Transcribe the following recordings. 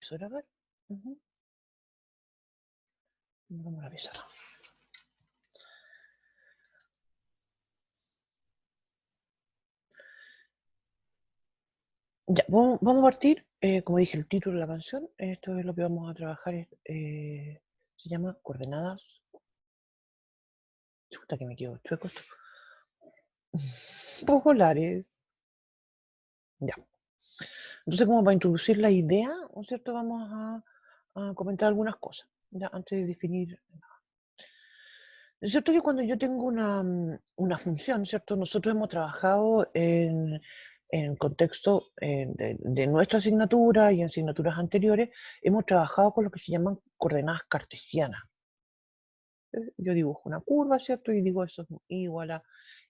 empiezo a grabar. Vamos a avisar. Ya, vamos a partir, como dije, el título de la canción. Esto es lo que vamos a trabajar. Se llama Coordenadas. Chuta que me quedo chueco esto. Polares. Ya. Entonces, como para introducir la idea, ¿no es cierto? Vamos a comentar algunas cosas, ya, antes de definir. Es cierto que cuando yo tengo una función, ¿cierto? Nosotros hemos trabajado en contexto de nuestra asignatura y en asignaturas anteriores, hemos trabajado con lo que se llaman coordenadas cartesianas. Yo dibujo una curva, ¿cierto? Y digo eso es igual a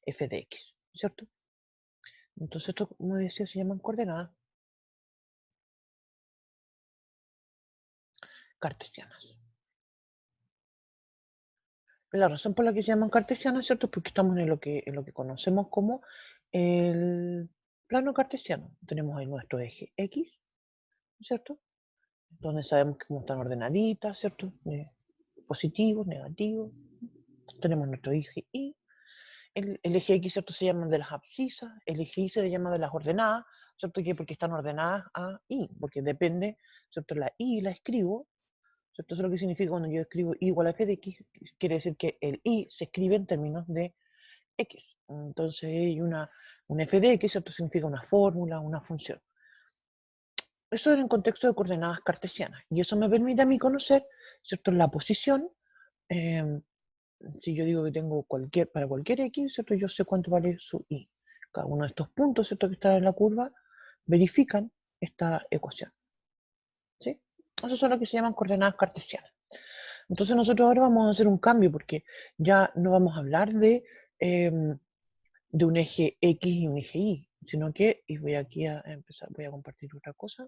f de x, ¿cierto? Entonces esto, como decía, se llaman coordenadas cartesianas. La razón por la que se llaman cartesianas, ¿cierto? Es porque estamos en lo que conocemos como el plano cartesiano. Tenemos ahí nuestro eje X, ¿cierto? Donde sabemos cómo están ordenaditas, ¿cierto? Positivos, negativos. Tenemos nuestro eje Y. El eje X, ¿cierto? Se llama de las abscisas. El eje Y se llama de las ordenadas, ¿cierto? Porque están ordenadas a Y, porque depende, ¿cierto? La Y la escribo, ¿cierto? Eso es lo que significa cuando yo escribo Y igual a f de x, quiere decir que el Y se escribe en términos de x. Entonces hay un f de x, ¿cierto? Significa una fórmula, una función. Eso en el contexto de coordenadas cartesianas. Y eso me permite a mí conocer, ¿cierto? La posición. Si yo digo que tengo para cualquier x, ¿cierto? Yo sé cuánto vale su y. Cada uno de estos puntos, ¿cierto? Que están en la curva, verifican esta ecuación. ¿Sí? Eso son lo que se llaman coordenadas cartesianas. Entonces nosotros ahora vamos a hacer un cambio porque ya no vamos a hablar de un eje X y un eje Y, sino que, y voy aquí a empezar, voy a compartir otra cosa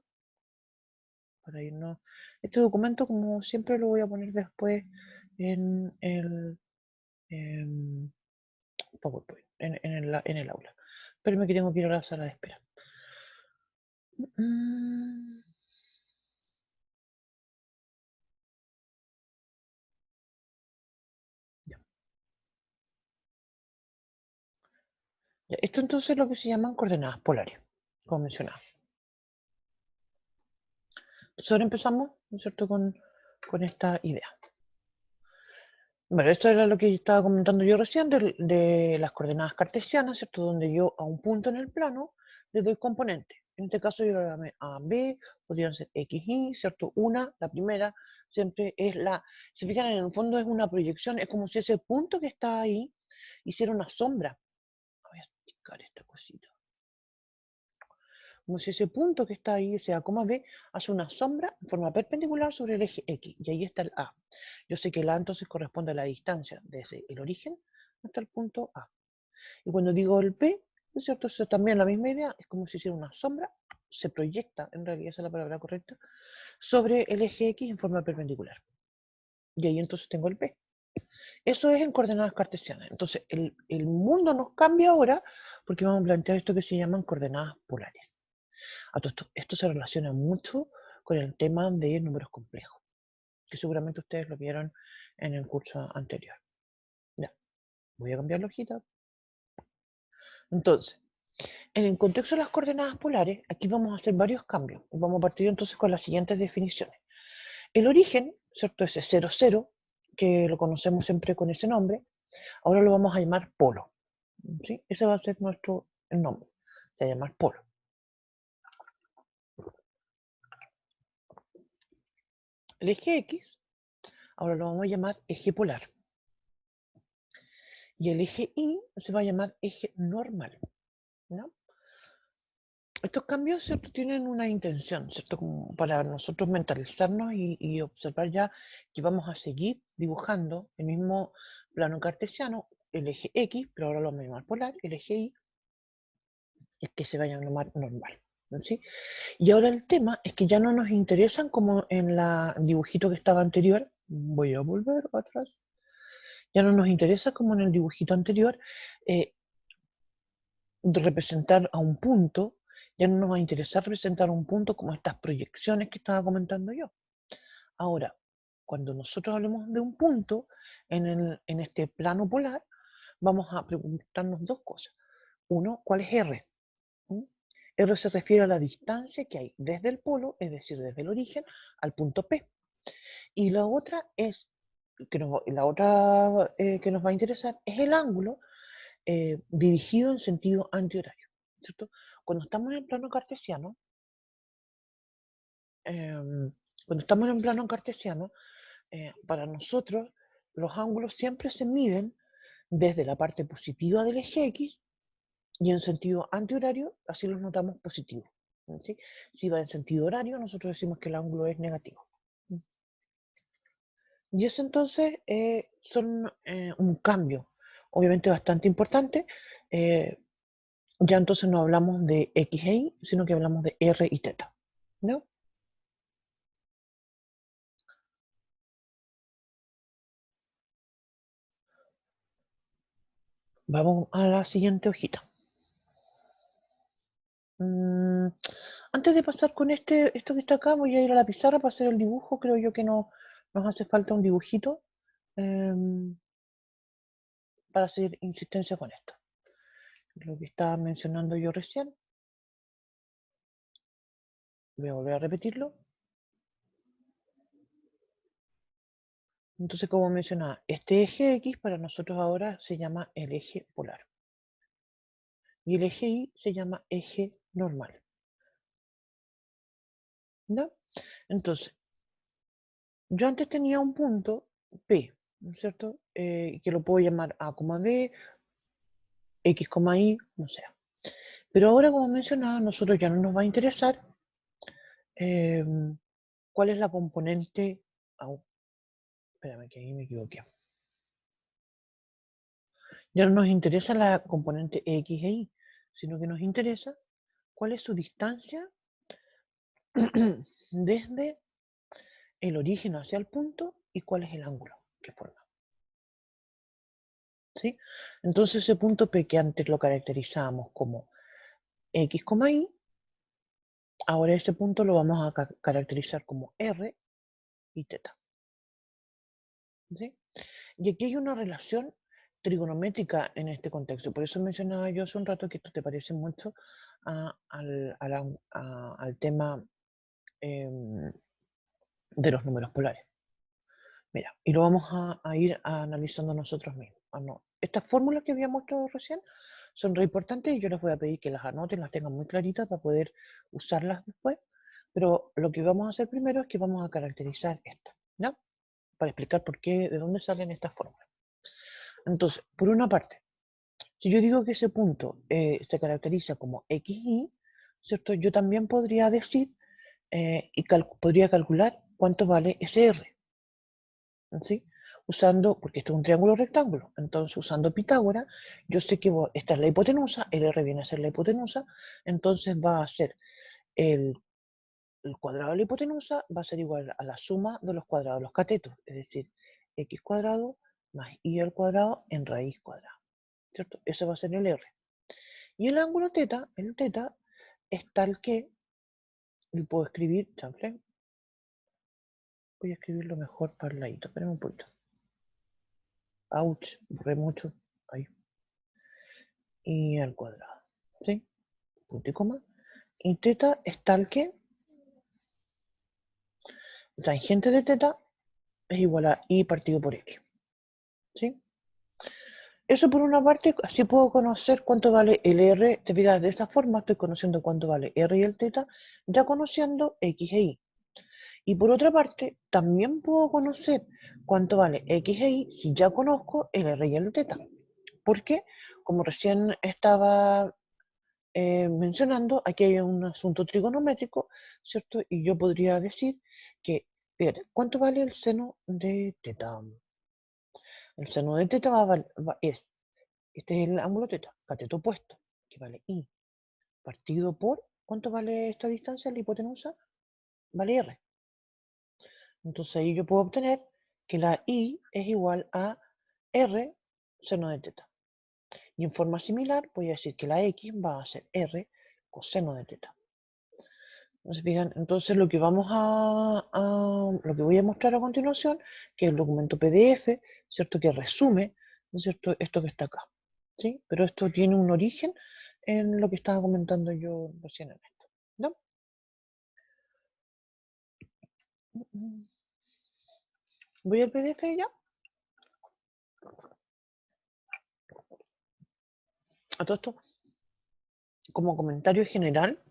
para irnos. Este documento, como siempre, lo voy a poner después en el PowerPoint, en el aula. Espérenme que tengo que ir a la sala de espera. Esto entonces es lo que se llaman coordenadas polares, como mencionaba. Entonces ahora empezamos, ¿no es cierto?, con esta idea. Bueno, esto era lo que estaba comentando yo recién de las coordenadas cartesianas, ¿cierto? Donde yo a un punto en el plano le doy componentes. En este caso yo lo llamé A, B, podrían ser X, Y, ¿cierto? La primera, siempre es si fijan, en el fondo es una proyección, es como si ese punto que está ahí hiciera una sombra. Voy a explicar esta cosita. Como si ese punto que está ahí, sea coma B, hace una sombra en forma perpendicular sobre el eje X, y ahí está el A. Yo sé que el A entonces corresponde a la distancia desde el origen hasta el punto A. Y cuando digo el P, ¿no es cierto? Eso también la misma idea, es como si hiciera una sombra, se proyecta, en realidad esa es la palabra correcta, sobre el eje X en forma perpendicular. Y ahí entonces tengo el P. Eso es en coordenadas cartesianas. Entonces el mundo nos cambia ahora porque vamos a plantear esto que se llaman coordenadas polares. Esto se relaciona mucho con el tema de números complejos, que seguramente ustedes lo vieron en el curso anterior. Ya, voy a cambiar la hojita. Entonces, en el contexto de las coordenadas polares, aquí vamos a hacer varios cambios. Vamos a partir entonces con las siguientes definiciones. El origen, ¿cierto? Ese 0, 0, que lo conocemos siempre con ese nombre, ahora lo vamos a llamar polo. ¿Sí? Ese va a ser el nombre. Se va a llamar polo. El eje X, ahora lo vamos a llamar eje polar. Y el eje Y se va a llamar eje normal, ¿no? Estos cambios, ¿cierto?, tienen una intención, ¿cierto?, como para nosotros mentalizarnos y observar ya que vamos a seguir dibujando el mismo plano cartesiano, el eje X, pero ahora lo vamos a llamar polar, el eje Y, es que se vaya a llamar normal, ¿sí? Y ahora el tema es que ya no nos interesan como en el dibujito que estaba anterior, voy a volver atrás, ya no nos interesa como en el dibujito anterior representar a un punto, Ya no nos va a interesar representar un punto como estas proyecciones que estaba comentando yo. Ahora, cuando nosotros hablemos de un punto en este plano polar, vamos a preguntarnos dos cosas. Uno, ¿cuál es R? ¿Mm? R se refiere a la distancia que hay desde el polo, es decir, desde el origen, al punto P. Y la otra es, que nos va a interesar es el ángulo dirigido en sentido antihorario, ¿cierto? Cuando estamos en plano cartesiano, para nosotros los ángulos siempre se miden desde la parte positiva del eje X y en sentido antihorario, así los notamos positivos. ¿Sí? Si va en sentido horario, nosotros decimos que el ángulo es negativo. Y eso entonces son un cambio, obviamente bastante importante. Ya entonces no hablamos de X e Y, sino que hablamos de R y teta. ¿No? Vamos a la siguiente hojita. Antes de pasar con esto que está acá, voy a ir a la pizarra para hacer el dibujo. Creo yo que no, nos hace falta un dibujito para hacer insistencia con esto. Lo que estaba mencionando yo recién. Voy a volver a repetirlo. Entonces, como mencionaba, este eje X para nosotros ahora se llama el eje polar. Y el eje Y se llama eje normal. ¿No? Entonces, yo antes tenía un punto P, ¿no es cierto? Que lo puedo llamar A, B, X, Y, no sé. Pero ahora, como mencionaba, a nosotros ya no nos va a interesar cuál es la componente. Espérame, que ahí me equivoqué. Ya no nos interesa la componente X e Y, sino que nos interesa cuál es su distancia desde el origen hacia el punto y cuál es el ángulo que forma. ¿Sí? Entonces ese punto P que antes lo caracterizábamos como X, Y, ahora ese punto lo vamos a caracterizar como R y teta. ¿Sí? Y aquí hay una relación trigonométrica en este contexto. Por eso mencionaba yo hace un rato que esto te parece mucho al tema de los números polares. Mira, y lo vamos a ir analizando nosotros mismos. No. Estas fórmulas que habíamos mostrado recién son re importantes y yo les voy a pedir que las anoten, las tengan muy claritas para poder usarlas después. Pero lo que vamos a hacer primero es que vamos a caracterizar esto, ¿no? Para explicar por qué, de dónde salen estas fórmulas. Entonces, por una parte, si yo digo que ese punto se caracteriza como XY, ¿cierto? Yo también podría decir y podría calcular cuánto vale ese R. ¿Sí? Porque esto es un triángulo rectángulo, entonces usando Pitágoras, yo sé que esta es la hipotenusa, el R viene a ser la hipotenusa, entonces va a ser el cuadrado de la hipotenusa, va a ser igual a la suma de los cuadrados de los catetos, es decir, x cuadrado más y al cuadrado en raíz cuadrada, ¿cierto? Eso va a ser el R. Y el ángulo teta, el teta, es tal que, lo puedo escribir, chanfle, voy a escribirlo mejor para el ladito, espérame un poquito. Ouch, borré mucho, ahí. Y al cuadrado, ¿sí? Punto y coma. Y teta es tal que la tangente de teta es igual a i partido por x, ¿sí? Eso por una parte, así puedo conocer cuánto vale el r, te fijas, de esa forma estoy conociendo cuánto vale r y el teta, ya conociendo x e y. Y por otra parte, también puedo conocer cuánto vale x e y si ya conozco el r y el teta. ¿Por qué? Como recién estaba mencionando, aquí hay un asunto trigonométrico, ¿cierto? Y yo podría decir que, fíjate, ¿cuánto vale el seno de teta? El seno de teta este es el ángulo teta, cateto opuesto, que vale I, partido por, ¿cuánto vale esta distancia, la hipotenusa? Vale R. Entonces ahí yo puedo obtener que la I es igual a R seno de teta. Y en forma similar voy a decir que la X va a ser R coseno de teta. Entonces, fijan, entonces lo que lo que voy a mostrar a continuación, que es el documento PDF, ¿cierto? Que resume, ¿no es cierto?, esto que está acá, ¿sí? Pero esto tiene un origen en lo que estaba comentando yo recién en esto, ¿no? Voy al PDF ya. A todo esto, como comentario general,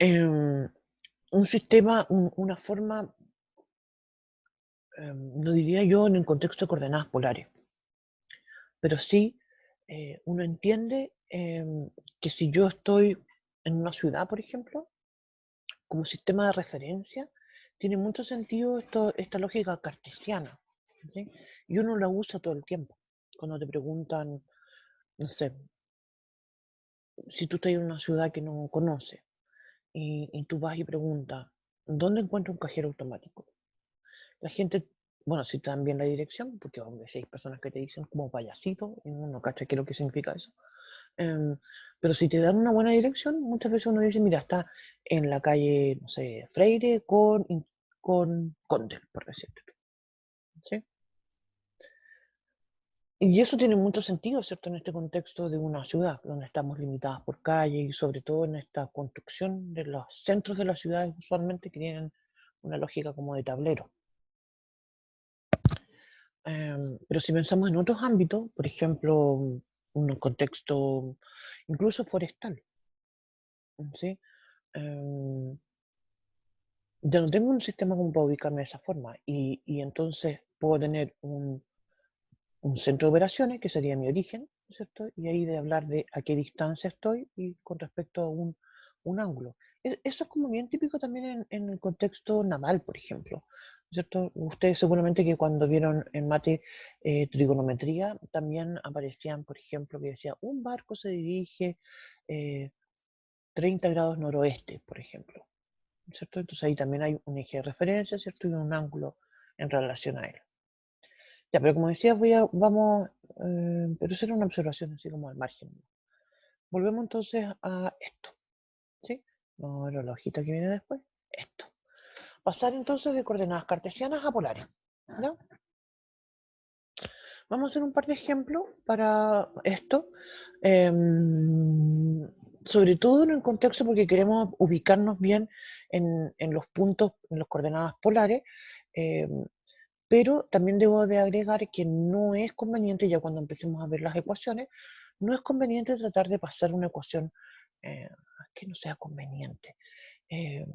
un sistema, una forma, no diría yo en el contexto de coordenadas polares, pero sí uno entiende que si yo estoy en una ciudad, por ejemplo, como sistema de referencia, tiene mucho sentido esta lógica cartesiana, ¿sí? Y uno la usa todo el tiempo. Cuando te preguntan, no sé, si tú estás en una ciudad que no conoces y tú vas y preguntas, ¿dónde encuentro un cajero automático? La gente, bueno, si te dan bien la dirección, porque a veces hay personas que te dicen como payasito, y uno no cacha qué es lo que significa eso. Pero si te dan una buena dirección, muchas veces uno dice, mira, está en la calle, no sé, Freire con Conde, por decirte. ¿Sí? Y eso tiene mucho sentido, ¿cierto? En este contexto de una ciudad, donde estamos limitadas por calle y sobre todo en esta construcción de los centros de las ciudades usualmente que tienen una lógica como de tablero. Pero si pensamos en otros ámbitos, por ejemplo, un contexto incluso forestal, ¿sí? Em, ya no tengo un sistema como para ubicarme de esa forma y entonces puedo tener un centro de operaciones que sería mi origen, ¿cierto? Y ahí de hablar de a qué distancia estoy y con respecto a un ángulo. Eso es como bien típico también en el contexto naval, por ejemplo, ¿cierto? Ustedes seguramente que cuando vieron en mate trigonometría también aparecían, por ejemplo, que decía un barco se dirige 30 grados noroeste, por ejemplo, ¿cierto? Entonces ahí también hay un eje de referencia, ¿cierto? Y un ángulo en relación a él. Ya, pero como decía, vamos, pero eso era una observación así como al margen. Volvemos entonces a esto, ¿sí? Vamos a ver la hojita que viene después. Esto. Pasar entonces de coordenadas cartesianas a polares, ¿no? Vamos a hacer un par de ejemplos para esto, sobre todo en el contexto porque queremos ubicarnos bien en los puntos, en las coordenadas polares, pero también debo de agregar que no es conveniente, ya cuando empecemos a ver las ecuaciones, no es conveniente tratar de pasar una ecuación que no sea conveniente. Eh,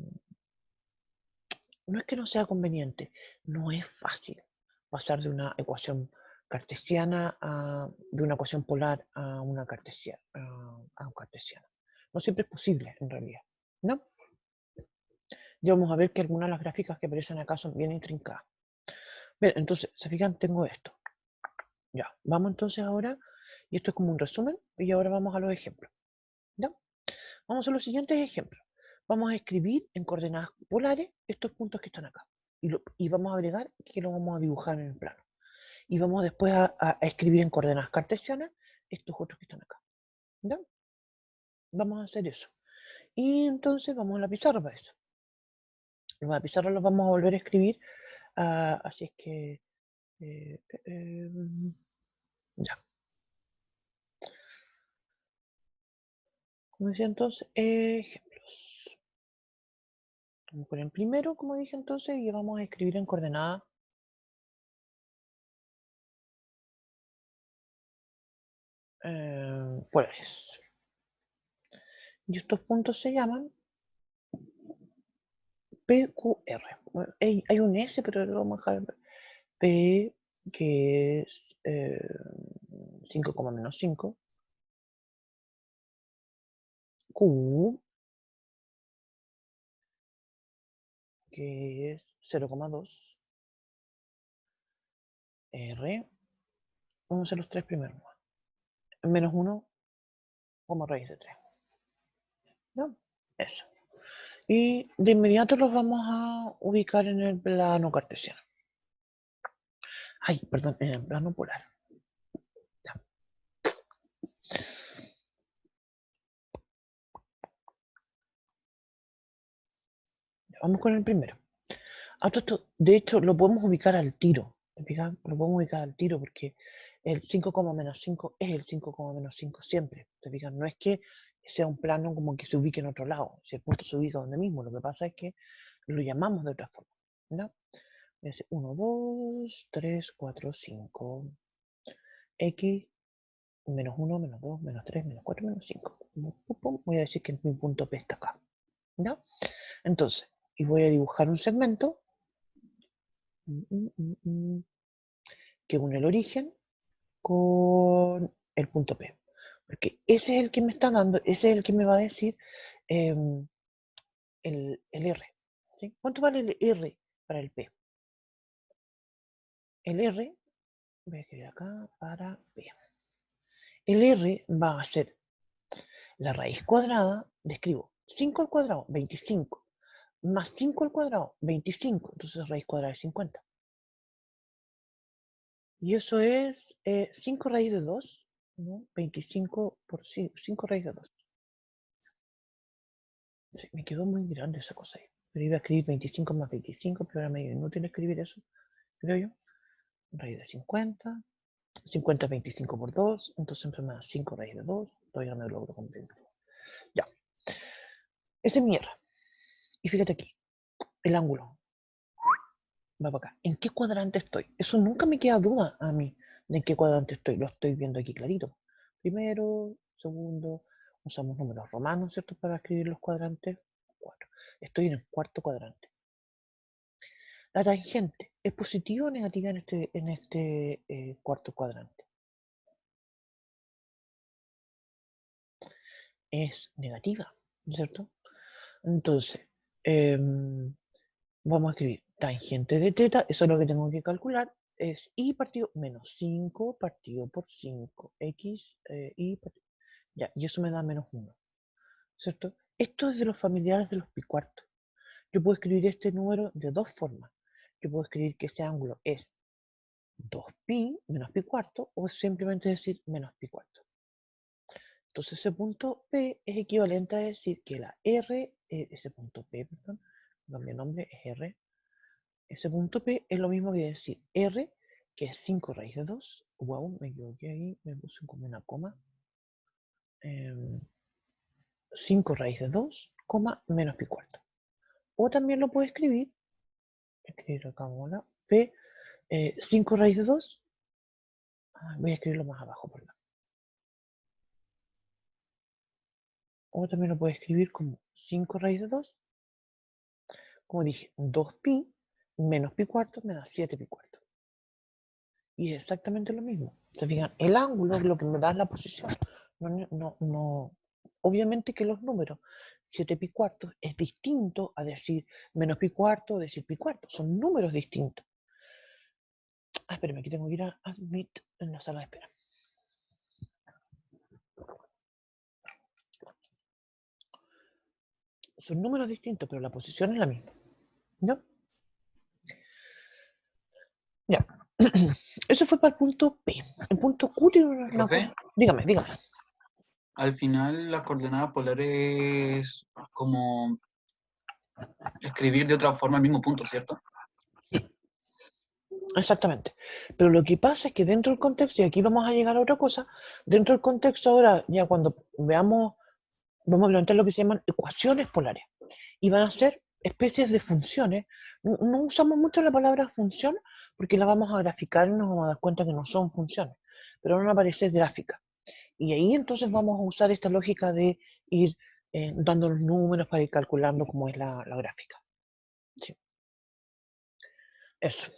no es que no sea conveniente, no es fácil pasar de una ecuación cartesiana de una ecuación polar a una cartesiana, a un cartesiano. No siempre es posible, en realidad, ¿no? Ya vamos a ver que algunas de las gráficas que aparecen acá son bien intrincadas. Bien, entonces, se fijan, tengo esto. Ya, vamos entonces ahora, y esto es como un resumen, y ahora vamos a los ejemplos. ¿Ya? Vamos a los siguientes ejemplos. Vamos a escribir en coordenadas polares estos puntos que están acá. Y vamos a agregar que lo vamos a dibujar en el plano. Y vamos después a escribir en coordenadas cartesianas estos otros que están acá. ¿Ya? Vamos a hacer eso. Y entonces vamos a la pizarra para eso. La pizarra los vamos a volver a escribir. Así es que... eh, eh, eh, ya. Como decía entonces, ejemplos. Vamos con el primero, como dije entonces, y vamos a escribir en coordenadas polares. Y estos puntos se llaman PQR. Bueno, hay un S, pero lo vamos a dejar P, que es 5, menos 5. Q, que es 0,2. R, vamos a hacer los tres primeros. Menos 1 como raíz de 3. ¿No? Eso. Y de inmediato los vamos a ubicar en el plano cartesiano. Ay, perdón, en el plano polar. Ya. Vamos con el primero. De hecho, lo podemos ubicar al tiro. ¿Te fijas? Lo podemos ubicar al tiro porque el 5, menos 5 es el 5, menos 5 siempre. ¿Te fijas? No es que sea un plano como que se ubique en otro lado. Si el punto se ubica donde mismo, lo que pasa es que lo llamamos de otra forma. ¿No? Voy a decir 1, 2, 3, 4, 5. X menos 1, menos 2, menos 3, menos 4, menos 5. Voy a decir que mi punto P está acá. ¿No? Entonces, y voy a dibujar un segmento que une el origen con el punto P. Porque ese es el que me está dando, ese es el que me va a decir el R. ¿Sí? ¿Cuánto vale el R para el P? El R, voy a escribir acá para P. El R va a ser la raíz cuadrada, describo 5 al cuadrado, 25, más 5 al cuadrado, 25, entonces raíz cuadrada es 50. Y eso es 5 raíz de 2, ¿no? 25 por 5 raíz de 2. Sí, me quedó muy grande esa cosa ahí. Pero iba a escribir 25 más 25, pero era medio inútil escribir eso, creo yo. Raíz de 50. 50 es 25 por 2, entonces siempre me da 5 raíz de 2. Todavía no me logro comprender. Ya. Ese es mi R. Y fíjate aquí, el ángulo va para acá. ¿En qué cuadrante estoy? Eso nunca me queda duda a mí de en qué cuadrante estoy. Lo estoy viendo aquí clarito. Primero, segundo, usamos números romanos, ¿cierto? Para escribir los cuadrantes. 4. Estoy en el cuarto cuadrante. La tangente, ¿es positiva o negativa en este cuarto cuadrante? Es negativa, ¿cierto? Entonces, vamos a escribir tangente de teta, eso es lo que tengo que calcular, es i partido menos 5 partido por 5, x, y partido, ya, y eso me da menos 1, ¿cierto? Esto es de los familiares de los pi cuartos. Yo puedo escribir este número de dos formas. Yo puedo escribir que ese ángulo es 2pi menos pi cuarto o simplemente decir menos pi cuarto. Entonces ese punto P es equivalente a decir que la R, ese punto P, perdón, cambié el nombre, es R. Ese punto P es lo mismo que decir R, que es 5 raíz de 2. Wow, me equivoqué ahí, me puse como una coma. 5 raíz de 2, coma, menos pi cuarto. O también lo puedo escribir acá, ¿no? P, 5 raíz de 2. Voy a escribirlo más abajo, perdón. O también lo puedo escribir como 5 raíz de 2. Como dije, 2pi menos pi cuarto me da 7 pi cuarto. Y es exactamente lo mismo. Se fijan, el ángulo es lo que me da la posición. No. Obviamente que los números 7 pi cuarto es distinto a decir menos pi cuarto o decir pi cuarto. Son números distintos. Espérame, aquí tengo que ir a Admit en la sala de espera. Son números distintos, pero la posición es la misma. ¿No? Ya. Eso fue para el punto P. El punto Q tiene una cosa. Dígame. Al final, las coordenadas polares es como escribir de otra forma el mismo punto, ¿cierto? Sí, exactamente. Pero lo que pasa es que dentro del contexto, y aquí vamos a llegar a otra cosa, dentro del contexto ahora, ya cuando veamos, vamos a plantear lo que se llaman ecuaciones polares. Y van a ser especies de funciones. No usamos mucho la palabra función porque la vamos a graficar y nos vamos a dar cuenta que no son funciones, pero van a aparecer gráficas. Y ahí entonces vamos a usar esta lógica de ir dando los números para ir calculando cómo es la gráfica. Sí. Eso.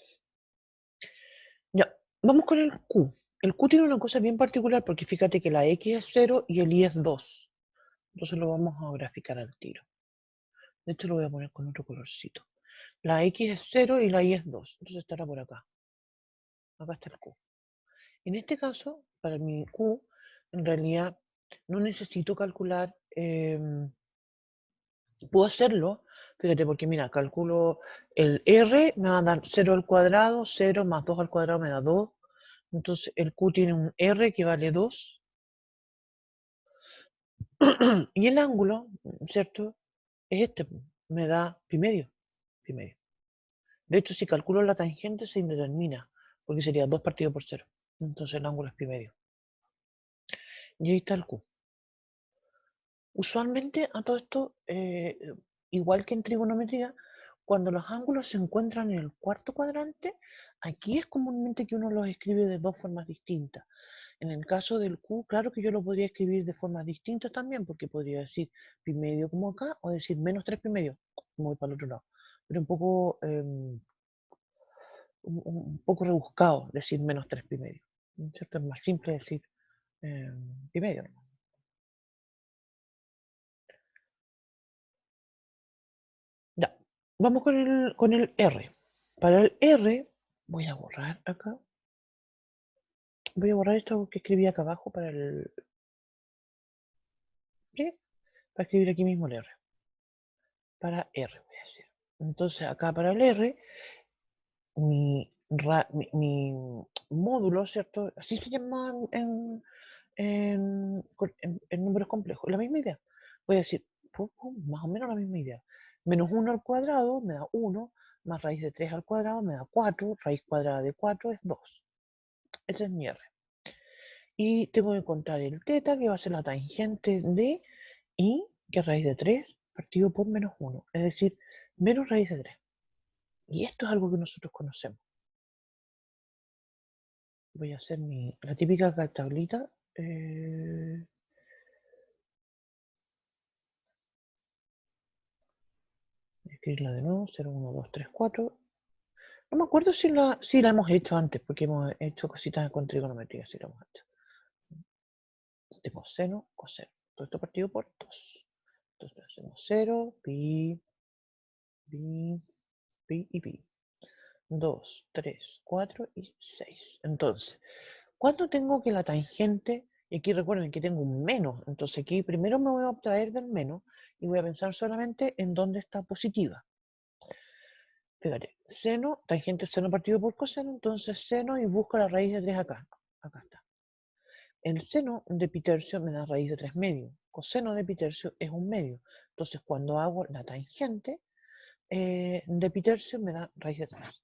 Ya, vamos con el Q. El Q tiene una cosa bien particular porque fíjate que la X es 0 y el Y es 2. Entonces lo vamos a graficar al tiro. De hecho lo voy a poner con otro colorcito. La X es 0 y la Y es 2. Entonces estará por acá. Acá está el Q. En este caso, para mi Q, en realidad no necesito calcular, puedo hacerlo, fíjate, porque mira, calculo el R, me va a dar 0 al cuadrado, 0 más 2 al cuadrado me da 2. Entonces el Q tiene un R que vale 2. Y el ángulo, ¿cierto? Es este. me da pi medio. Pi medio. De hecho, si calculo la tangente se indetermina, porque sería 2 partido por 0. Entonces el ángulo es pi medio. Y ahí está el Q. Usualmente a todo esto, igual que en trigonometría, cuando los ángulos se encuentran en el cuarto cuadrante, aquí es comúnmente que uno los escribe de dos formas distintas. En el caso del Q, claro que yo lo podría escribir de formas distintas también, porque podría decir pi medio como acá, o decir menos 3 pi medio, como voy para el otro lado. Pero un poco rebuscado decir menos 3 pi medio. ¿Cierto? Es más simple decir pi medio, ¿no? Ya, vamos con el R. Para el R, voy a borrar acá. Voy a borrar esto que escribí acá abajo para el... ¿Qué? Para escribir aquí mismo el R. Para R, voy a decir. Entonces, acá para el R, mi módulo, ¿cierto? Así se llama en números complejos. La misma idea. Voy a decir, más o menos la misma idea. Menos 1 al cuadrado me da 1, más raíz de 3 al cuadrado me da 4, raíz cuadrada de 4 es 2. Ese es mi R. Y tengo que encontrar el teta, que va a ser la tangente de I, que es raíz de 3, partido por menos 1. Es decir, menos raíz de 3. Y esto es algo que nosotros conocemos. Voy a hacer la típica tablita. Escribirla de nuevo, 0, 1, 2, 3, 4. No me acuerdo si la hemos hecho antes, porque hemos hecho cositas con trigonometría, si la hemos hecho. Tengo seno, coseno. Todo esto partido por 2. Entonces hacemos 0, pi, pi, pi y pi. 2, 3, 4 y 6. Entonces, ¿cuándo tengo que la tangente? Y aquí recuerden que tengo un menos. Entonces aquí primero me voy a abstraer del menos y voy a pensar solamente en dónde está positiva. Fíjate, seno, tangente seno partido por coseno, entonces seno y busco la raíz de 3 acá. Acá está. El seno de pi tercio me da raíz de 3 medio. Coseno de pi tercio es un medio. Entonces cuando hago la tangente de pi tercio me da raíz de 3.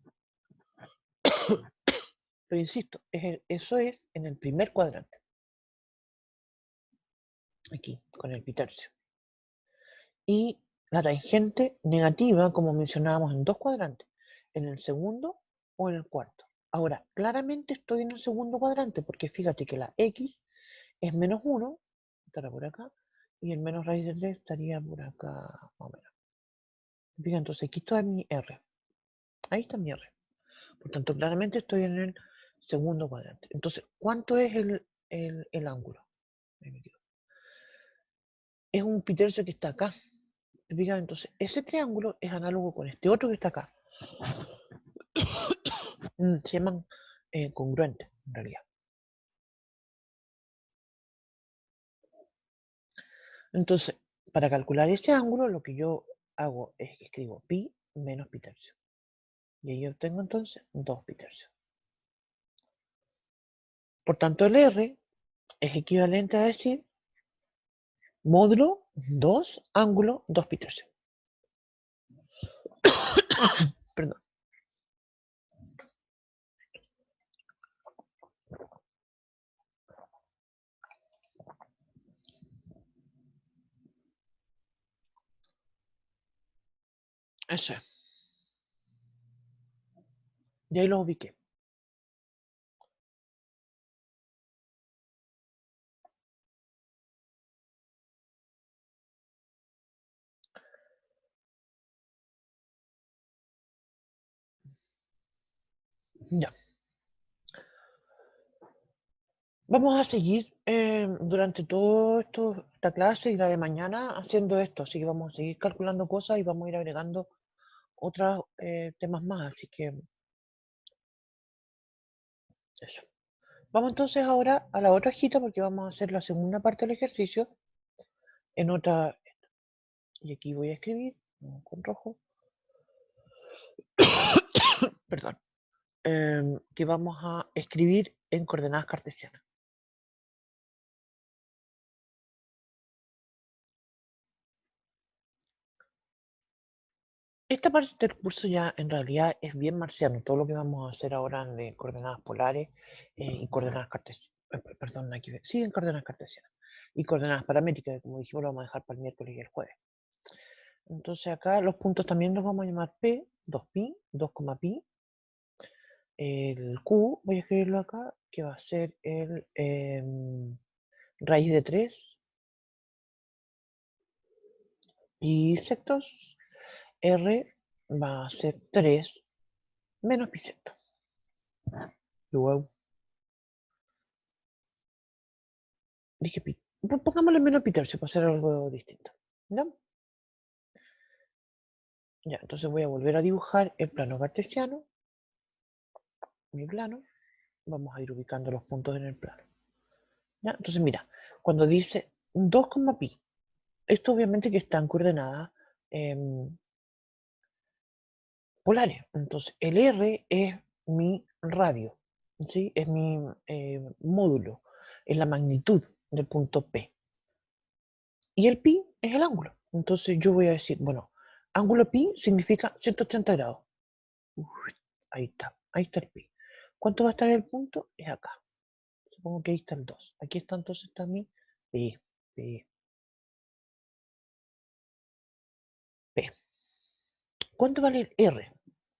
Pero insisto, eso es en el primer cuadrante. Aquí, con el pi tercio. Y la tangente negativa, como mencionábamos, en dos cuadrantes. En el segundo o en el cuarto. Ahora, claramente estoy en el segundo cuadrante porque fíjate que la x es menos 1, estará por acá, y el menos raíz de 3 estaría por acá, más o menos. Fíjate, entonces aquí está mi r. Ahí está mi r. Por tanto, claramente estoy en el segundo cuadrante. Entonces, ¿cuánto es el ángulo? Es un pi tercio que está acá. Fíjate, entonces, ese triángulo es análogo con este otro que está acá. Se llaman congruentes, en realidad. Entonces, para calcular ese ángulo, lo que yo hago es que escribo pi menos pi tercio. Y ahí obtengo entonces 2 pi tercio. Por tanto, el R es equivalente a decir módulo 2 ángulo 2 pi tercio. Perdón. Eso es. Y ahí lo ubiqué. Ya. Vamos a seguir durante todo esta clase y la de mañana haciendo esto. Así que vamos a seguir calculando cosas y vamos a ir agregando otros temas más. Así que eso. Vamos entonces ahora a la otra hojita porque vamos a hacer la segunda parte del ejercicio en otra. Y aquí voy a escribir con rojo. Perdón. Que vamos a escribir en coordenadas cartesianas. esta parte del curso ya en realidad es bien marciano. Todo lo que vamos a hacer ahora de coordenadas polares y coordenadas cartesianas. Perdón, aquí, sí, en coordenadas cartesianas. Y coordenadas paramétricas, que como dijimos, lo vamos a dejar para el miércoles y el jueves. Entonces acá los puntos también los vamos a llamar P, 2pi, 2,pi. El Q, voy a escribirlo acá, que va a ser el raíz de 3 pi sectos. R va a ser 3 menos pi secto. Luego, dije pi. Pongámosle menos pi tercio para hacer algo distinto. ¿No? Ya, entonces voy a volver a dibujar el plano cartesiano. Mi plano. Vamos a ir ubicando los puntos en el plano. ¿Ya? Entonces, mira, cuando dice 2, pi, esto obviamente que está en coordenadas polares. Entonces, el R es mi radio, ¿sí? Es mi módulo, es la magnitud del punto P. Y el pi es el ángulo. Entonces yo voy a decir, bueno, ángulo pi significa 180 grados. Uf, ahí está el pi. ¿Cuánto va a estar el punto? Es acá. Supongo que ahí está el 2. Aquí está entonces está mi pi, pi, p. ¿Cuánto vale el R?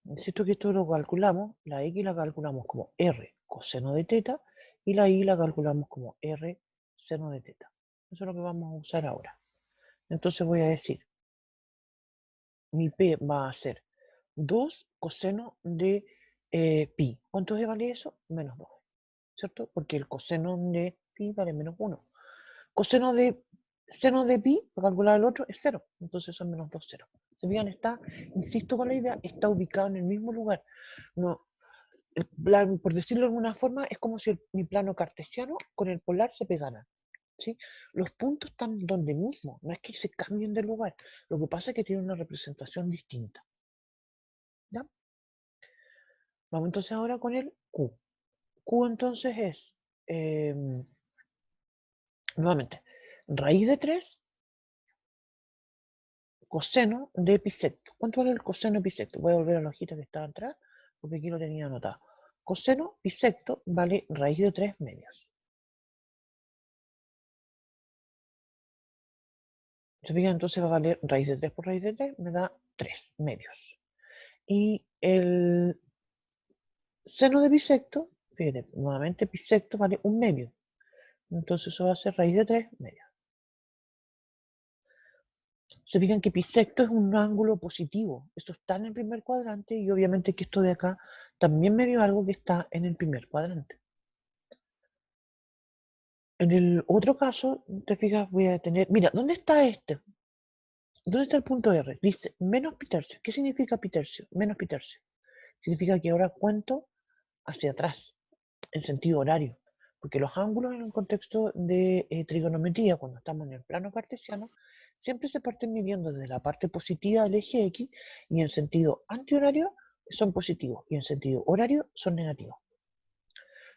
Insisto que esto lo calculamos, la X la calculamos como R coseno de teta y la Y la calculamos como R seno de teta. Eso es lo que vamos a usar ahora. Entonces voy a decir, mi P va a ser 2 coseno de pi. ¿Cuánto vale eso? Menos 2, ¿cierto? Porque el coseno de pi vale menos 1. Coseno de seno de pi, para calcular el otro, es 0. Entonces son menos 2, 0. Si bien está, insisto con la idea, está ubicado en el mismo lugar. No, por decirlo de alguna forma, es como si mi plano cartesiano con el polar se pegaran. ¿Sí? Los puntos están donde mismo, no es que se cambien de lugar. Lo que pasa es que tienen una representación distinta. ¿Ya? Vamos entonces ahora con el Q. Q entonces es, nuevamente, raíz de 3 coseno de epicecto. ¿Cuánto vale el coseno epicecto? Voy a volver a la hojita que estaba atrás, porque aquí lo tenía anotado. Coseno bisecto vale raíz de 3 medios. ¿Se fijan? Entonces va a valer raíz de 3 por raíz de 3, me da 3 medios. Y el seno de bisecto, fíjate, nuevamente bisecto vale 1 medio. Entonces eso va a ser raíz de 3 medios. Se fijan que bisecto es un ángulo positivo. Esto está en el primer cuadrante y obviamente que esto de acá también me dio algo que está en el primer cuadrante. En el otro caso, te fijas, voy a tener... Mira, ¿dónde está este? ¿Dónde está el punto R? Dice menos pi tercio. ¿Qué significa pi tercio? Menos pi tercio. Significa que ahora cuento hacia atrás, en sentido horario. Porque los ángulos en el contexto de trigonometría, cuando estamos en el plano cartesiano, siempre se parten midiendo desde la parte positiva del eje X y en sentido antihorario son positivos y en sentido horario son negativos.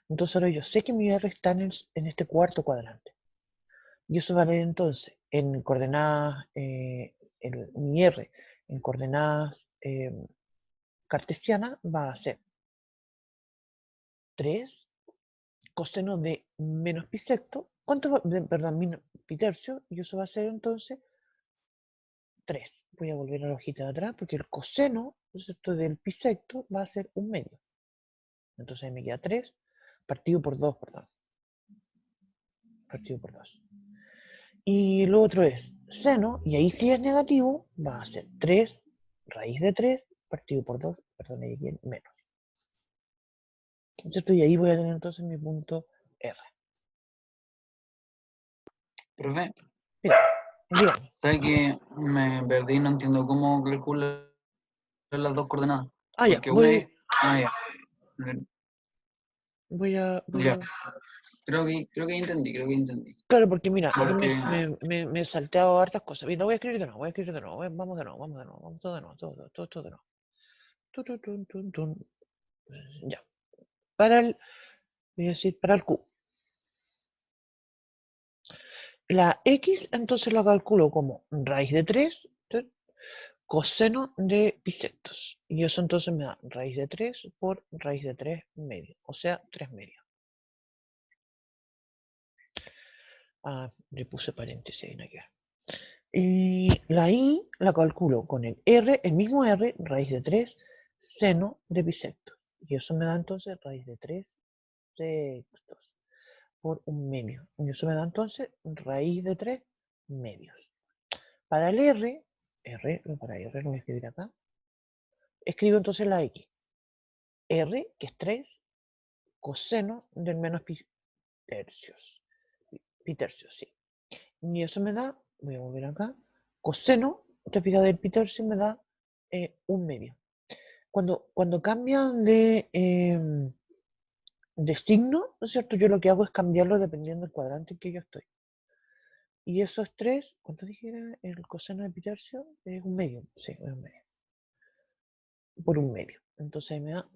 Entonces ahora yo sé que mi R está en este cuarto cuadrante. Y eso vale entonces en coordenadas, mi R en coordenadas cartesianas va a ser 3 coseno de menos pi secto, ¿cuánto va? Perdón, menos pi tercio, y eso va a ser entonces 3. Voy a volver a la hojita de atrás porque el coseno, ¿cierto?, del pi secto va a ser 1 medio. Entonces ahí me queda 3 partido por 2, perdón. Partido por 2. Y lo otro es seno, y ahí si es negativo, va a ser 3 raíz de 3 partido por 2, perdón, ahí viene menos. ¿Cierto? Y ahí voy a tener entonces mi punto R. Profe, Mira, dígame. ¿sabe que me perdí? No entiendo cómo calcula las dos coordenadas. Ah, ya, Porque una es... Ah, ya. voy a... Ya. Creo que entendí. Claro, porque mira, yo Porque... me he salteado hartas cosas. Mira, voy a escribir de nuevo, voy a escribir de nuevo. Vamos de nuevo, vamos todo de nuevo, todo de nuevo. Tun. Ya. Voy a decir, para el Q. La X entonces la calculo como raíz de 3 coseno de bisectos. Y eso entonces me da raíz de 3 por raíz de 3 medio, o sea, 3 medios. Ah, le puse paréntesis ahí, no hay que ver. Y la I la calculo con el R, el mismo R, raíz de 3 seno de bisectos. Y eso me da entonces raíz de 3 sextos por un medio. Y eso me da entonces raíz de 3 medios. Para el R, para R lo voy a escribir acá, escribo entonces la X. R, que es 3, coseno del menos pi tercios. Pi tercios, sí. Y eso me da, voy a volver acá, coseno, te fijas del pi tercio me da un medio. Cuando cambian de signo, ¿no es cierto? Yo lo que hago es cambiarlo dependiendo del cuadrante en que yo estoy. Y eso es 3, ¿cuánto dije era el coseno de pi tercio? Es un medio, sí, es un medio. Por un medio. Entonces ahí me da...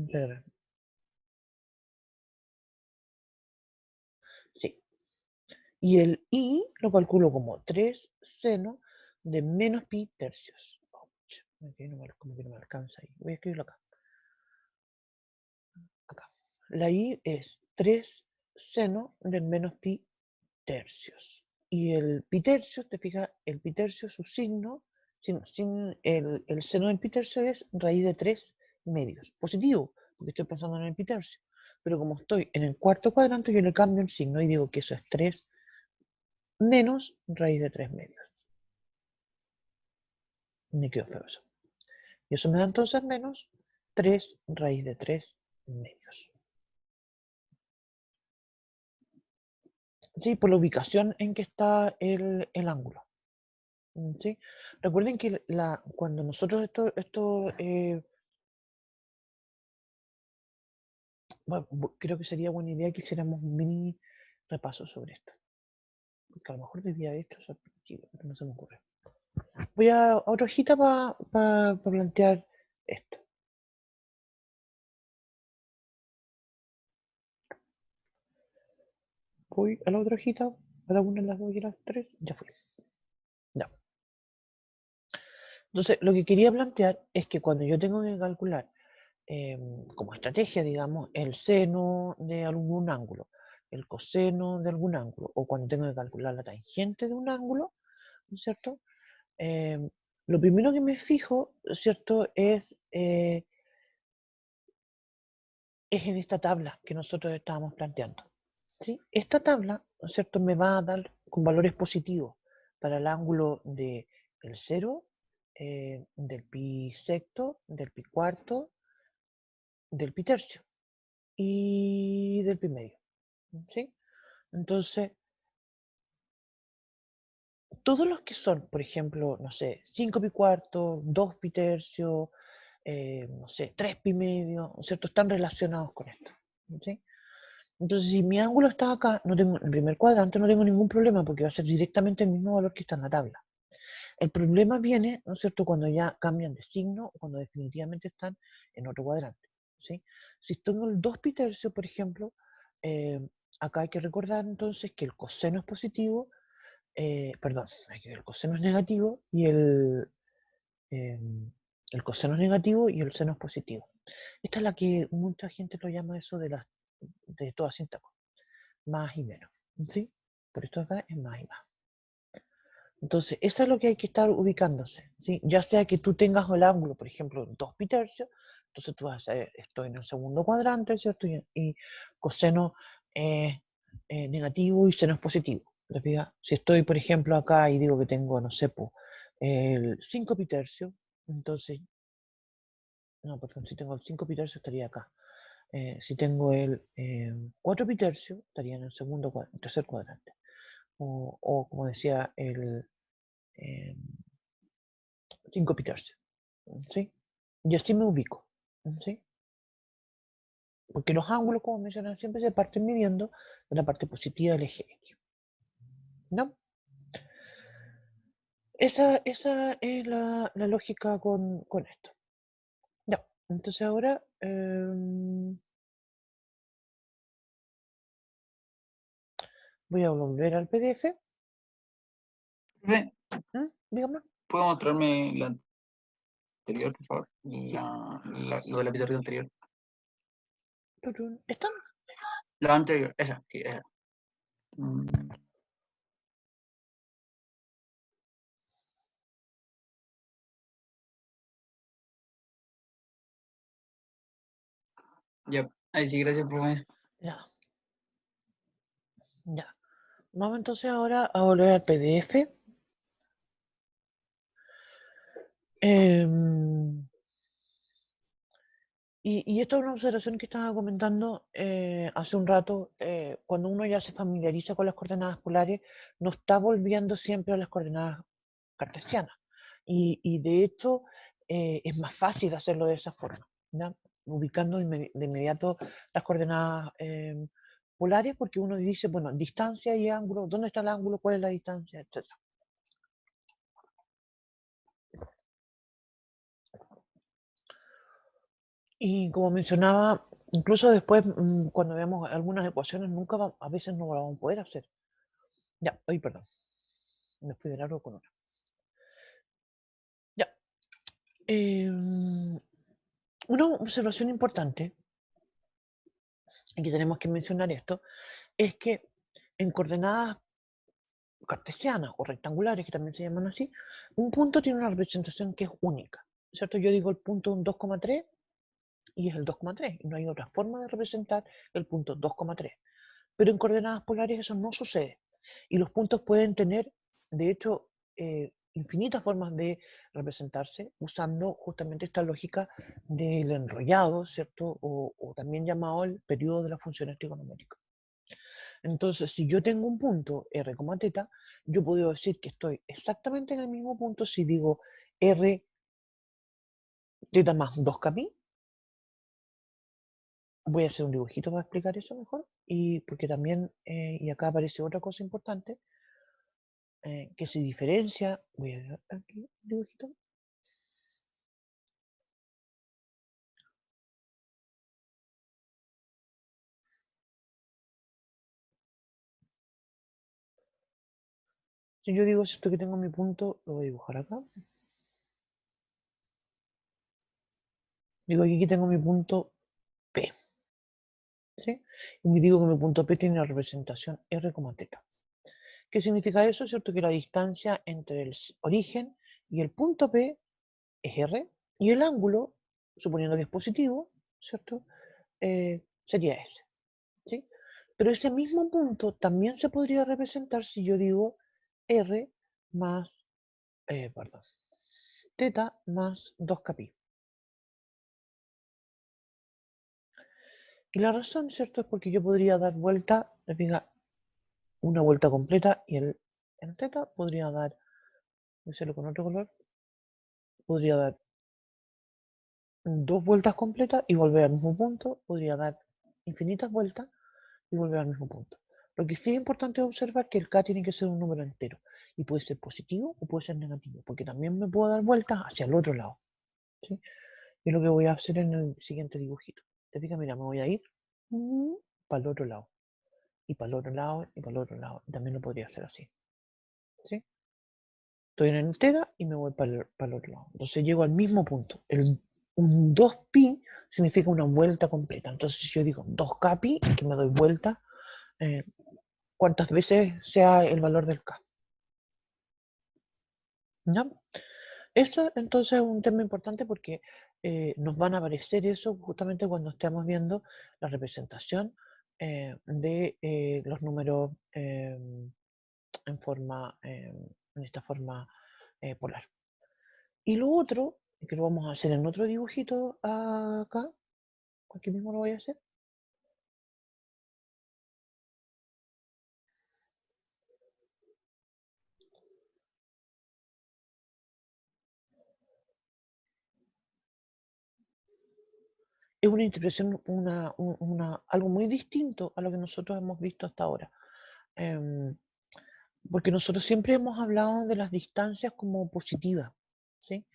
espera. Sí. Y el I lo calculo como 3 seno de menos pi tercios. Como que no me alcanza ahí. Voy a escribirlo acá. Acá. La I es 3 seno del menos pi tercios. Y el pi tercio, te fijas, el pi tercio, su signo, sin el seno del pi tercio es raíz de 3 medios. Positivo, porque estoy pensando en el pi tercio. Pero como estoy en el cuarto cuadrante, yo le cambio el signo y digo que eso es 3 menos raíz de 3 medios. Me quedo feo eso. Y eso me da entonces menos 3 raíz de 3 medios. ¿Sí? Por la ubicación en que está el ángulo. ¿Sí? Recuerden que cuando nosotros bueno, creo que sería buena idea que hiciéramos un mini repaso sobre esto. Porque a lo mejor debía de esto al principio, pero no se me ocurre. Voy a otra hojita para plantear esto. Voy a la otra hojita, a la una, las dos y las tres, ya fue. Ya. Entonces, lo que quería plantear es que cuando yo tengo que calcular como estrategia, digamos, el seno de algún ángulo, el coseno de algún ángulo, o cuando tengo que calcular la tangente de un ángulo, ¿no es cierto? Lo primero que me fijo, ¿cierto? Es en esta tabla que nosotros estábamos planteando. ¿Sí? Esta tabla, ¿no es cierto?, me va a dar con valores positivos para el ángulo del 0, del pi sexto, del pi cuarto, del pi tercio y del pi medio. ¿Sí? Entonces, todos los que son, por ejemplo, no sé, 5 pi cuarto, 2 pi tercio, no sé, 3 pi medio, ¿cierto? Están relacionados con esto. ¿Sí? Entonces, si mi ángulo está acá, no tengo, en el primer cuadrante no tengo ningún problema porque va a ser directamente el mismo valor que está en la tabla. El problema viene, ¿no es cierto?, cuando ya cambian de signo o cuando definitivamente están en otro cuadrante. ¿Sí? Si tengo el 2 pi tercio, por ejemplo, acá hay que recordar entonces que el coseno es positivo, perdón, el coseno es negativo y el coseno es negativo y el seno es positivo. Esta es la que mucha gente lo llama eso de toda síntagma, más y menos. ¿Sí? Por esto acá es más y más. Entonces, eso es lo que hay que estar ubicándose, ¿sí? Ya sea que tú tengas el ángulo, por ejemplo, 2 pi tercios, entonces tú vas a hacer, estoy en el segundo cuadrante, ¿cierto? Y coseno negativo y seno es positivo. Si estoy, por ejemplo, acá y digo que tengo, no sé, el 5 pi tercio, entonces, no, perdón, si tengo el 5 pi tercio estaría acá. Si tengo el 4 pi tercio, estaría en el tercer cuadrante. O como decía, el 5 pi tercio. ¿Sí? Y así me ubico. ¿Sí? Porque los ángulos, como mencionan siempre, se parten midiendo de la parte positiva del eje X. ¿No? Esa es la lógica con esto. Ya. Entonces ahora Voy a volver al PDF. Profe, Dígame. ¿puedo mostrarme la anterior, por favor? Lo de la pizarra anterior. ¿Están? La anterior, esa, sí, esa. Ya, ahí sí, gracias, profe. Ya. Ya. Vamos entonces ahora a volver al PDF. Y esta es una observación que estaba comentando hace un rato. Cuando uno ya se familiariza con las coordenadas polares, no está volviendo siempre a las coordenadas cartesianas. Y de hecho, es más fácil hacerlo de esa forma, ¿ya? Ubicando de inmediato las coordenadas polares, porque uno dice, bueno, distancia y ángulo, ¿dónde está el ángulo? ¿Cuál es la distancia? Etcétera. Y como mencionaba, incluso después, cuando veamos algunas ecuaciones, a veces no lo vamos a poder hacer. Ya, ay, perdón. Me fui de largo con una. Ya. Una observación importante, y que tenemos que mencionar esto, es que en coordenadas cartesianas o rectangulares, que también se llaman así, un punto tiene una representación que es única, ¿cierto? Yo digo el punto un 2,3 y es el 2,3, y no hay otra forma de representar el punto 2,3. Pero en coordenadas polares eso no sucede. Y los puntos pueden tener, de hecho, infinitas formas de representarse usando justamente esta lógica del enrollado, ¿cierto? O también llamado el periodo de las funciones trigonométricas. Entonces, si yo tengo un punto r, θ, yo puedo decir que estoy exactamente en el mismo punto si digo r θ más 2kπ. Voy a hacer un dibujito para explicar eso mejor. Y porque también, y acá aparece otra cosa importante, que se diferencia. Voy a ver aquí un dibujito. Si yo digo esto que tengo mi punto, lo voy a dibujar acá. Digo que aquí tengo mi punto P. ¿Sí? Y digo que mi punto P tiene la representación R, θ. ¿Qué significa eso? ¿Cierto? Que la distancia entre el origen y el punto P es R y el ángulo, suponiendo que es positivo, ¿cierto? Sería S. ¿Sí? Pero ese mismo punto también se podría representar si yo digo R más, perdón, θ más 2kπ. Y la razón, ¿cierto? Es porque yo podría dar vuelta, fija, una vuelta completa y el θ podría dar, voy a hacerlo con otro color, podría dar dos vueltas completas y volver al mismo punto, podría dar infinitas vueltas y volver al mismo punto. Lo que sí es importante observar que el k tiene que ser un número entero y puede ser positivo o puede ser negativo, porque también me puedo dar vueltas hacia el otro lado. ¿Sí? Y es lo que voy a hacer en el siguiente dibujito. Te fijas, mira, me voy a ir para el otro lado, y para el otro lado, y para el otro lado. Y también lo podría hacer así. ¿Sí? Estoy en entera y me voy para el otro lado. Entonces llego al mismo punto. Un 2pi significa una vuelta completa. Entonces si yo digo 2kpi, que me doy vuelta, cuantas veces sea el valor del k. ¿Ya? Eso entonces es un tema importante porque nos van a aparecer eso justamente cuando estemos viendo la representación de los números en esta forma polar. Y lo otro, que lo vamos a hacer en otro dibujito acá, aquí mismo lo voy a hacer, es una interpretación, algo muy distinto a lo que nosotros hemos visto hasta ahora. Em, Porque nosotros siempre hemos hablado de las distancias como positivas, ¿sí?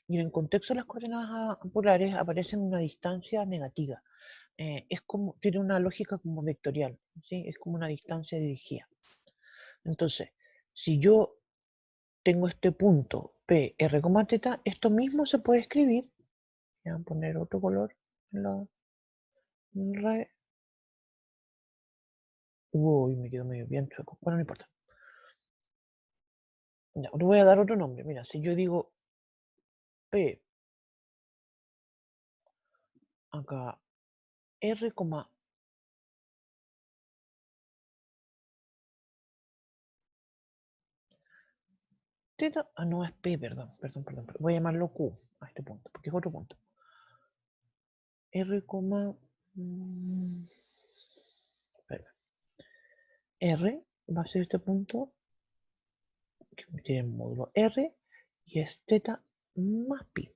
Y en el contexto de las coordenadas polares aparecen una distancia negativa. es como, tiene una lógica como vectorial, ¿sí? Es como una distancia dirigida. Entonces, si yo tengo este punto P, R, θ, esto mismo se puede escribir. Voy a poner otro color en la red. Uy, me quedó medio bien chueco. Bueno, no importa. Ya, le voy a dar otro nombre. Mira, si yo digo P, acá, R, θ, no es P, perdón. Voy a llamarlo Q a este punto, porque es otro punto. R, espera. R va a ser este punto que tiene el módulo R y es θ más pi.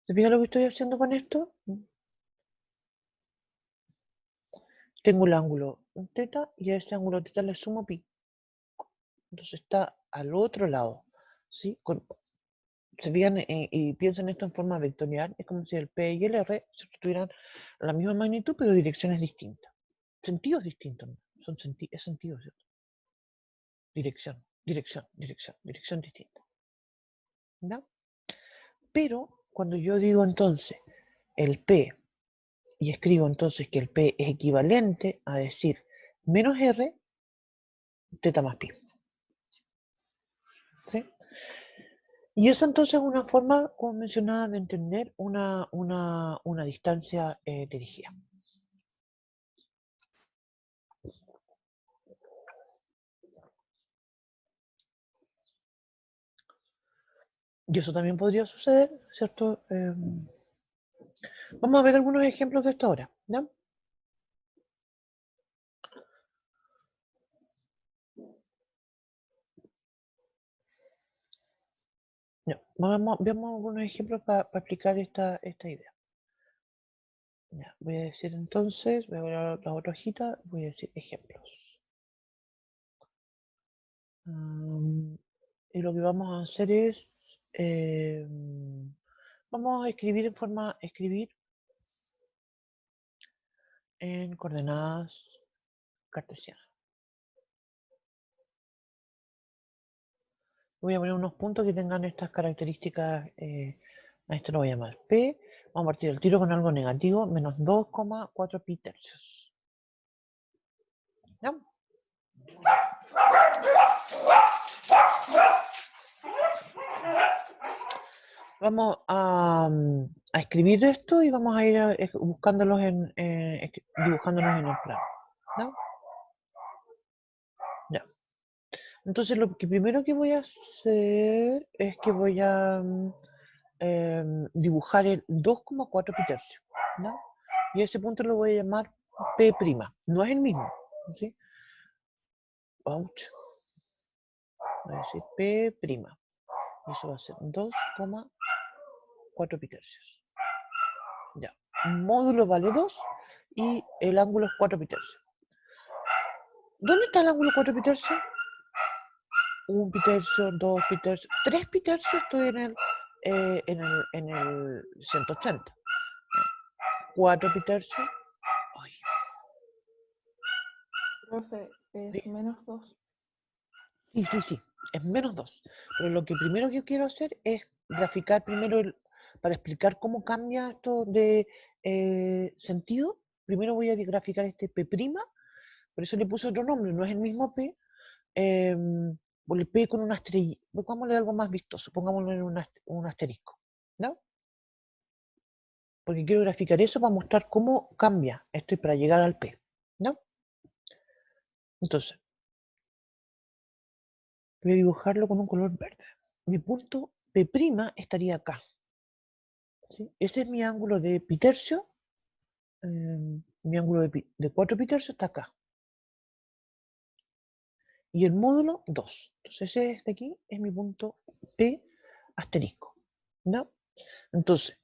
¿Se fija lo que estoy haciendo con esto? Tengo el ángulo θ y a ese ángulo θ le sumo pi. Entonces está al otro lado. ¿Sí? Se fijan y piensan esto en forma vectorial, es como si el P y el R tuvieran la misma magnitud pero direcciones distintas. Sentidos distintos, ¿no? Es sentido, ¿cierto? Dirección distinta. ¿No? Pero cuando yo digo entonces el P y escribo entonces que el P es equivalente a decir menos R, θ más pi. ¿Sí? Y eso entonces es una forma, como mencionaba, de entender una distancia dirigida. Y eso también podría suceder, ¿cierto? Vamos a ver algunos ejemplos de esto ahora, ¿no? Ya, veamos algunos ejemplos para explicar esta idea. Ya, voy a decir entonces, voy a ver la otra hojita, voy a decir ejemplos. Y lo que vamos a hacer es, vamos a escribir en coordenadas cartesianas. Voy a poner unos puntos que tengan estas características, a esto lo voy a llamar P, vamos a partir el tiro con algo negativo, menos 2,4 pi tercios. ¿Ya? Vamos a escribir esto y vamos a ir buscándolos dibujándolos en el plano. ¿No? Ya. Entonces lo que primero que voy a hacer es que voy a dibujar el 2,4 pi tercios. ¿No? Y ese punto lo voy a llamar P'. No es el mismo. ¿Sí? Ouch. Voy a decir P'. Y eso va a ser 2,4 pi tercios. Ya. Módulo vale 2 y el ángulo es 4 pi tercios. ¿Dónde está el ángulo 4 pi tercios? 1 pi tercio, 2 pi tercio, 3 pi tercio estoy en el 180. 4 pi tercio. Ay, Profe, es menos 2. sí, es menos 2. Pero lo que primero que quiero hacer es graficar primero, para explicar cómo cambia esto de sentido. Primero voy a graficar este P', por eso le puse otro nombre, no es el mismo P. Le P con una estrella, pongámosle algo más vistoso, pongámosle un asterisco, ¿no? Porque quiero graficar eso para mostrar cómo cambia esto para llegar al P, ¿no? Entonces, voy a dibujarlo con un color verde. Mi punto P' estaría acá. ¿Sí? Ese es mi ángulo de pi tercio. Mi ángulo de 4 pi tercio está acá. Y el módulo 2. Entonces ese de aquí es mi punto P asterisco. ¿No? Entonces,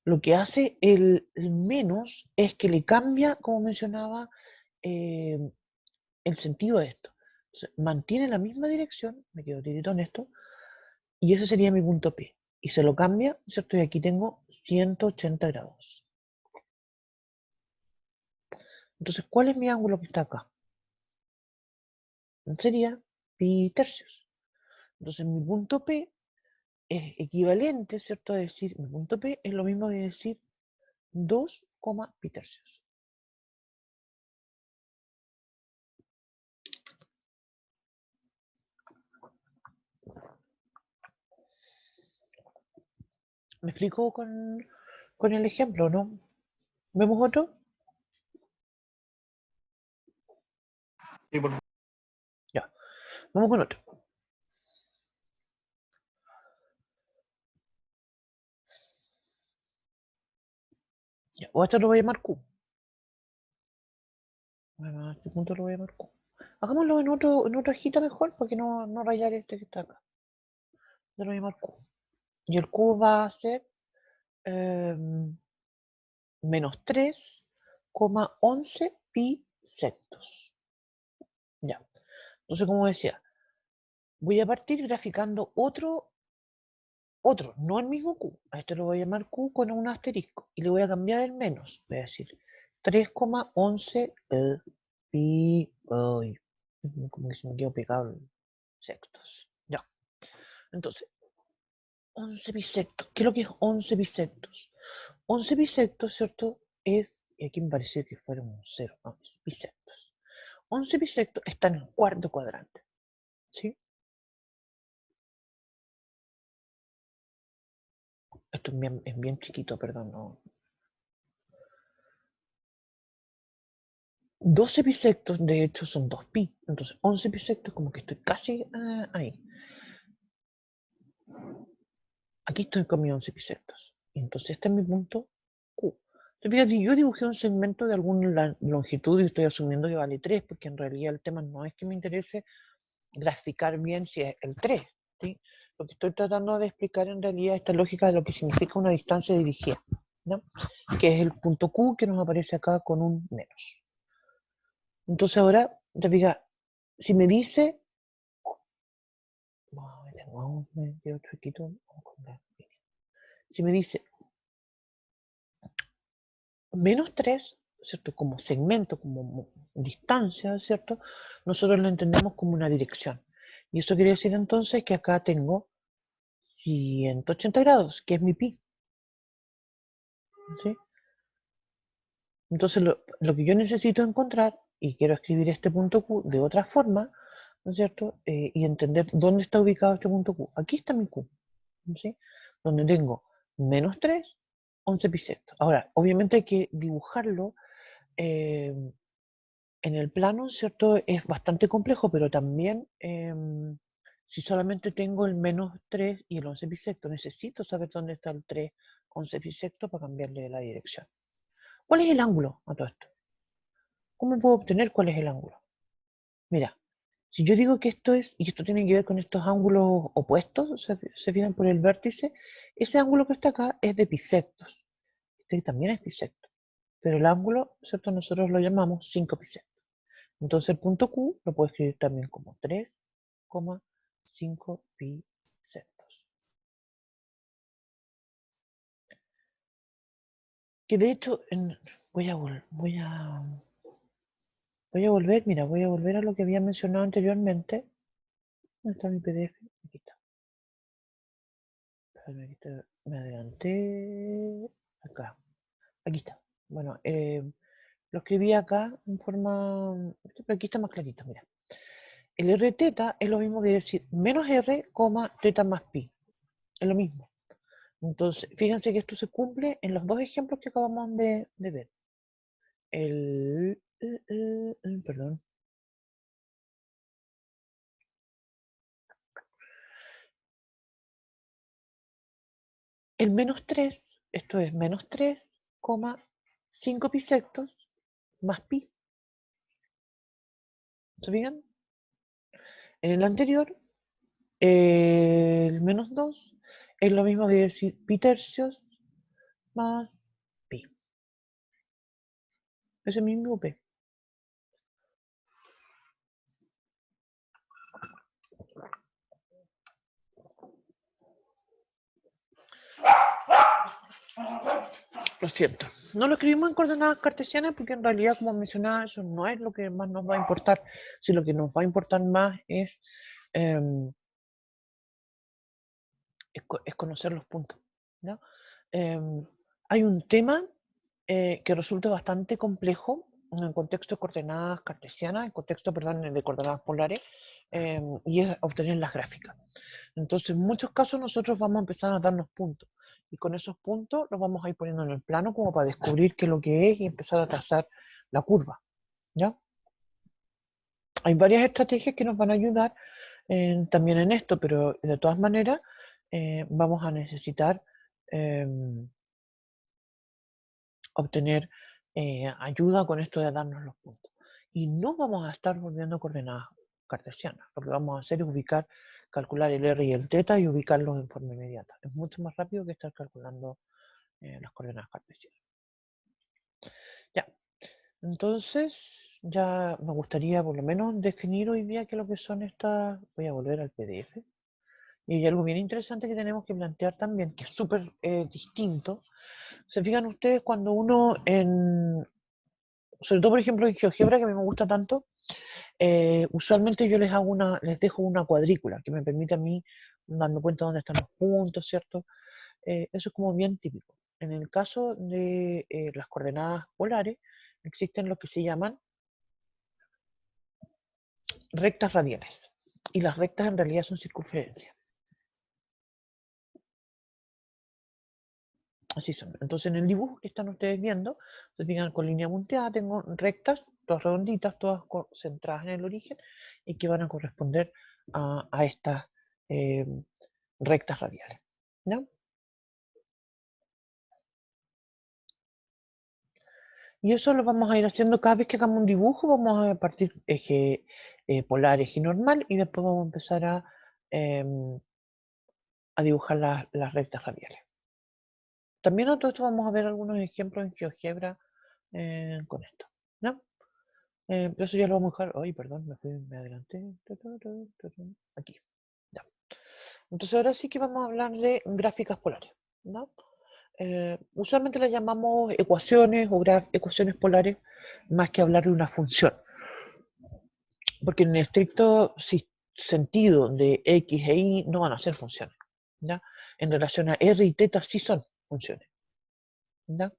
lo que hace el menos es que le cambia, como mencionaba, el sentido de esto. Entonces, mantiene la misma dirección, me quedo tirito en esto, y ese sería mi punto P. Y se lo cambia, ¿cierto? Y aquí tengo 180 grados. Entonces, ¿cuál es mi ángulo que está acá? Sería pi tercios. Entonces, mi punto P es equivalente, ¿cierto? A decir, mi punto P es lo mismo que decir 2, pi tercios. ¿Me explico con el ejemplo, no? ¿Vemos otro? Sí, por favor. Ya, vamos con otro. Ya, o esto lo voy a llamar Q. Bueno, a este punto lo voy a llamar Q. Hagámoslo en otra hojita mejor, para que no rayar este que está acá. Yo lo voy a llamar Q. Y el Q va a ser menos 3,11 pi sectos. Ya. Entonces, como decía, voy a partir graficando otro, no el mismo Q. A este lo voy a llamar Q con un asterisco. Y le voy a cambiar el menos. Voy a decir 3,11 pi. Ay, como que se me quedó pegado el sextos. Ya. Entonces, 11 bisectos. ¿Qué es lo que es 11 bisectos? 11 bisectos, ¿cierto? Es, y aquí me pareció que fuera un 0, no, es bisectos. 11 bisectos están en el cuarto cuadrante, ¿sí? Esto es bien chiquito, perdón, no. 12 bisectos, de hecho, son 2 pi. Entonces, 11 bisectos, como que estoy casi ahí. Aquí estoy con mis 11 bisectos. Entonces, este es mi punto Q. Entonces, yo dibujé un segmento de alguna longitud y estoy asumiendo que vale 3, porque en realidad el tema no es que me interese graficar bien si es el 3. ¿Sí? Lo que estoy tratando de explicar en realidad es esta lógica de lo que significa una distancia dirigida, ¿no? Que es el punto Q que nos aparece acá con un menos. Entonces ahora, te fijas, si me dice, si me dice menos 3, ¿cierto? Como segmento, como distancia, ¿cierto? Nosotros lo entendemos como una dirección. Y eso quiere decir entonces que acá tengo 180 grados, que es mi pi. ¿Sí? Entonces lo que yo necesito encontrar, y quiero escribir este punto Q de otra forma, ¿no es cierto? Y entender dónde está ubicado este punto Q. Aquí está mi Q, ¿sí? Donde tengo menos 3, 11 bisectos. Ahora, obviamente hay que dibujarlo en el plano, ¿cierto? Es bastante complejo, pero también si solamente tengo el menos 3 y el 11 bisecto, necesito saber dónde está el 3, 11 bisecto para cambiarle la dirección. ¿Cuál es el ángulo a todo esto? ¿Cómo puedo obtener cuál es el ángulo? Mira, si yo digo que esto es, y esto tiene que ver con estos ángulos opuestos, se fijan por el vértice, ese ángulo que está acá es de bisectos. Este también es bisecto. Pero el ángulo, ¿cierto? Nosotros lo llamamos 5 bisectos. Entonces el punto Q lo puedo escribir también como 3,5 bisectos. Que de hecho, voy a volver, mira, voy a volver a lo que había mencionado anteriormente. ¿Dónde está mi PDF? Aquí está. Me adelanté. Acá. Aquí está. Bueno, lo escribí acá en forma. Pero aquí está más clarito, mira. El r teta es lo mismo que decir menos r, teta más pi. Es lo mismo. Entonces, fíjense que esto se cumple en los dos ejemplos que acabamos de ver. Perdón. El menos 3, esto es menos 3,5 bisectos más pi. ¿Se fijan? En el anterior, el menos 2 es lo mismo que decir pi tercios más pi. Ese mismo p. Lo siento. No lo escribimos en coordenadas cartesianas porque en realidad, como mencionaba, eso no es lo que más nos va a importar. Si lo que nos va a importar más es conocer los puntos, ¿no? Hay un tema que resulta bastante complejo en el contexto de coordenadas cartesianas, en contexto, perdón, de coordenadas polares, y es obtener las gráficas. Entonces, en muchos casos nosotros vamos a empezar a darnos puntos, y con esos puntos los vamos a ir poniendo en el plano como para descubrir qué es lo que es y empezar a trazar la curva, ¿ya? Hay varias estrategias que nos van a ayudar también en esto, pero de todas maneras vamos a necesitar obtener ayuda con esto de darnos los puntos. Y no vamos a estar volviendo coordenadas cartesianas. Lo que vamos a hacer es calcular el R y el θ y ubicarlos en forma inmediata. Es mucho más rápido que estar calculando las coordenadas cartesianas. Ya, entonces ya me gustaría por lo menos definir hoy día qué es lo que son estas. Voy a volver al PDF. Y hay algo bien interesante que tenemos que plantear también, que es súper distinto. Se fijan ustedes cuando uno sobre todo por ejemplo en GeoGebra, que a mí me gusta tanto, usualmente yo les dejo una cuadrícula que me permite a mí darme cuenta dónde están los puntos, ¿cierto? Eso es como bien típico. En el caso de las coordenadas polares, existen lo que se llaman rectas radiales. Y las rectas en realidad son circunferencias. Así son. Entonces en el dibujo que están ustedes viendo, se fijan con línea punteada, tengo rectas, todas redonditas, todas centradas en el origen y que van a corresponder a estas rectas radiales. ¿No? Y eso lo vamos a ir haciendo cada vez que hagamos un dibujo, vamos a partir eje polar, eje normal y después vamos a empezar a dibujar las rectas radiales. También a todo esto vamos a ver algunos ejemplos en GeoGebra con esto. ¿No? Pero eso ya lo vamos a dejar. Ay, perdón, me adelanté. Aquí. Ya. Entonces ahora sí que vamos a hablar de gráficas polares. ¿No? Usualmente las llamamos ecuaciones o ecuaciones polares más que hablar de una función. Porque en el estricto sentido de X e Y no van a ser funciones. ¿Ya? En relación a R y θ sí son funciones. ¿Ya?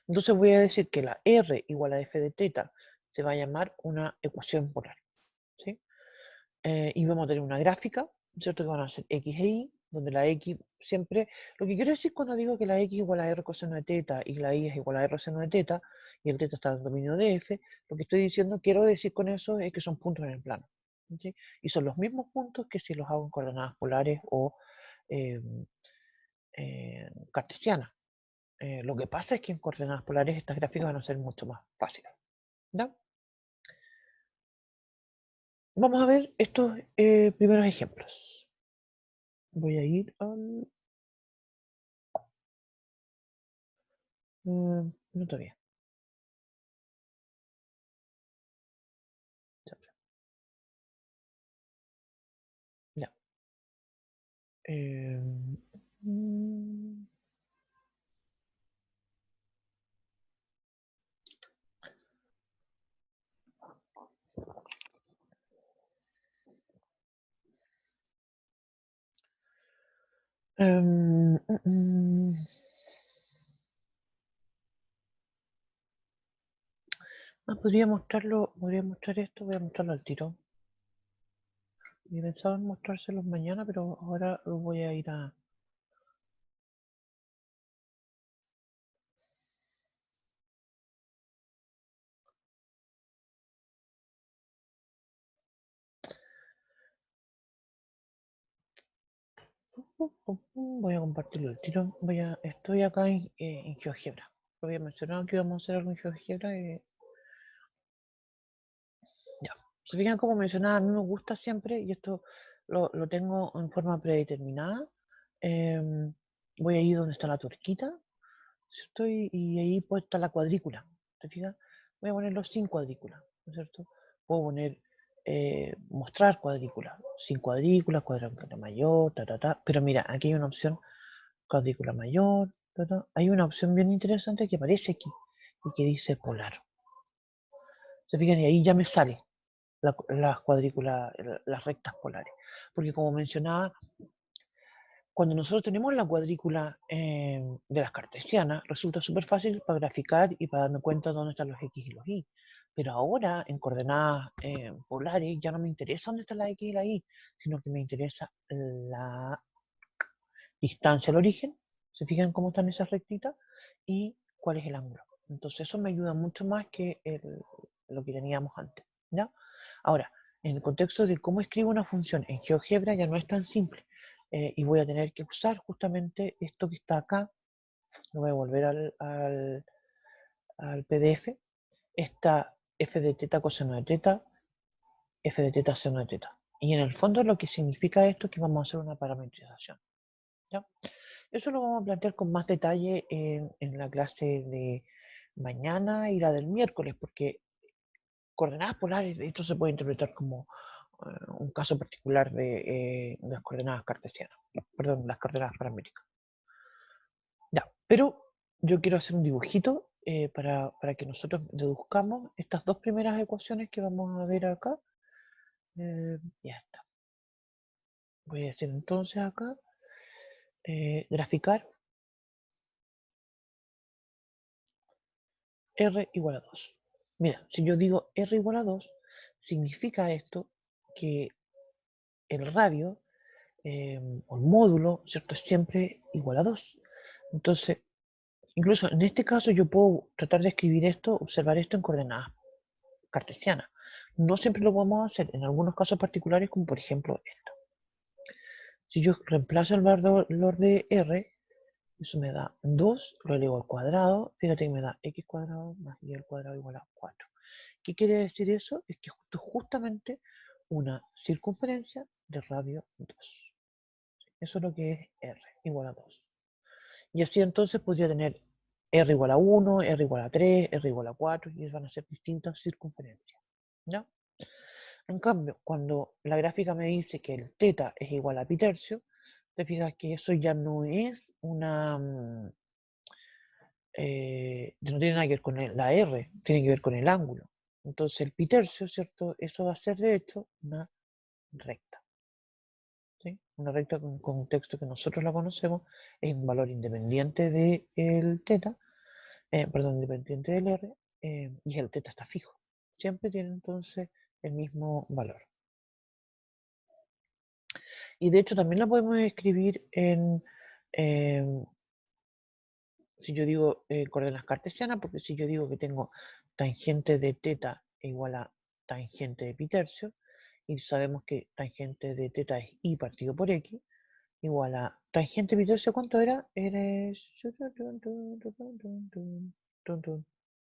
Entonces voy a decir que la R igual a f de θ se va a llamar una ecuación polar. ¿Sí? Y vamos a tener una gráfica, ¿cierto? Que van a ser X e Y, donde la X siempre... Lo que quiero decir cuando digo que la X igual a R coseno de θ y la Y es igual a R seno de θ, y el θ está en el dominio de F, lo que estoy diciendo, quiero decir con eso es que son puntos en el plano. ¿Sí? Y son los mismos puntos que si los hago en coordenadas polares o cartesianas. Lo que pasa es que en coordenadas polares estas gráficas van a ser mucho más fáciles. ¿No? Vamos a ver estos primeros ejemplos. Voy a ir al... no todavía. Ya. Mm, mm, mm. Podría mostrar esto, voy a mostrarlo al tiro. Y pensaba en mostrárselos mañana, pero ahora lo voy a ir a... Voy a compartirlo al tiro. Estoy acá en GeoGebra. Lo había mencionado que íbamos a hacer algo en GeoGebra. Ya. Se fijan como mencionaba, a mí me gusta siempre, y esto lo tengo en forma predeterminada. Voy a ir donde está la tuerquita, ¿cierto? Y ahí pues está la cuadrícula. ¿Te fijas? Voy a ponerlo sin cuadrícula, ¿no es cierto? Puedo poner mostrar cuadrícula, sin cuadrícula, cuadrícula mayor, pero mira, aquí hay una opción cuadrícula mayor, hay una opción bien interesante que aparece aquí y que dice polar. ¿Se fijan? Y ahí ya me sale las cuadrículas, las rectas polares. Porque como mencionaba, cuando nosotros tenemos la cuadrícula de las cartesianas, resulta súper fácil para graficar y para darme cuenta de dónde están los X y los Y. Pero ahora, en coordenadas polares, ya no me interesa dónde está la X y la Y, sino que me interesa la distancia al origen. ¿Se fijan cómo están esas rectitas? Y cuál es el ángulo. Entonces eso me ayuda mucho más que lo que teníamos antes, ¿ya? Ahora, en el contexto de cómo escribo una función en GeoGebra ya no es tan simple. Y voy a tener que usar justamente esto que está acá. Lo voy a volver al PDF. Esta f de teta coseno de teta, f de teta seno de teta. Y en el fondo lo que significa esto es que vamos a hacer una parametrización, ¿ya? Eso lo vamos a plantear con más detalle en la clase de mañana y la del miércoles, porque coordenadas polares, esto se puede interpretar como un caso particular de las coordenadas cartesianas, perdón, las coordenadas paramétricas. Ya, pero yo quiero hacer un dibujito para que nosotros deduzcamos estas dos primeras ecuaciones que vamos a ver acá. Ya está. Voy a hacer entonces acá, graficar R igual a 2. Mira, si yo digo R igual a 2, significa esto que el radio o el módulo, ¿cierto? Es siempre igual a 2. Entonces, incluso en este caso yo puedo tratar de escribir esto, observar esto en coordenadas cartesianas. No siempre lo podemos hacer, en algunos casos particulares, como por ejemplo esto. Si yo reemplazo el valor de R, eso me da 2, lo elevo al cuadrado, fíjate que me da x cuadrado más y al cuadrado igual a 4. ¿Qué quiere decir eso? Es que esto es justamente una circunferencia de radio 2. Eso es lo que es R igual a 2. Y así entonces podría tener R igual a 1, R igual a 3, R igual a 4, y van a ser distintas circunferencias, ¿no? En cambio, cuando la gráfica me dice que el teta es igual a pi tercio, te fijas que eso ya no es una... no tiene nada que ver con la R, tiene que ver con el ángulo. Entonces el pi tercio, ¿cierto? Eso va a ser de hecho una recta. ¿Sí? Una recta con contexto que nosotros la conocemos es un valor independiente del teta, perdón, independiente del R, y el teta está fijo. Siempre tiene entonces el mismo valor. Y de hecho también la podemos escribir en, si yo digo coordenadas cartesianas, porque si yo digo que tengo tangente de teta igual a tangente de pi tercio, y sabemos que tangente de teta es i partido por x, igual a tangente de pi tercio, ¿cuánto era?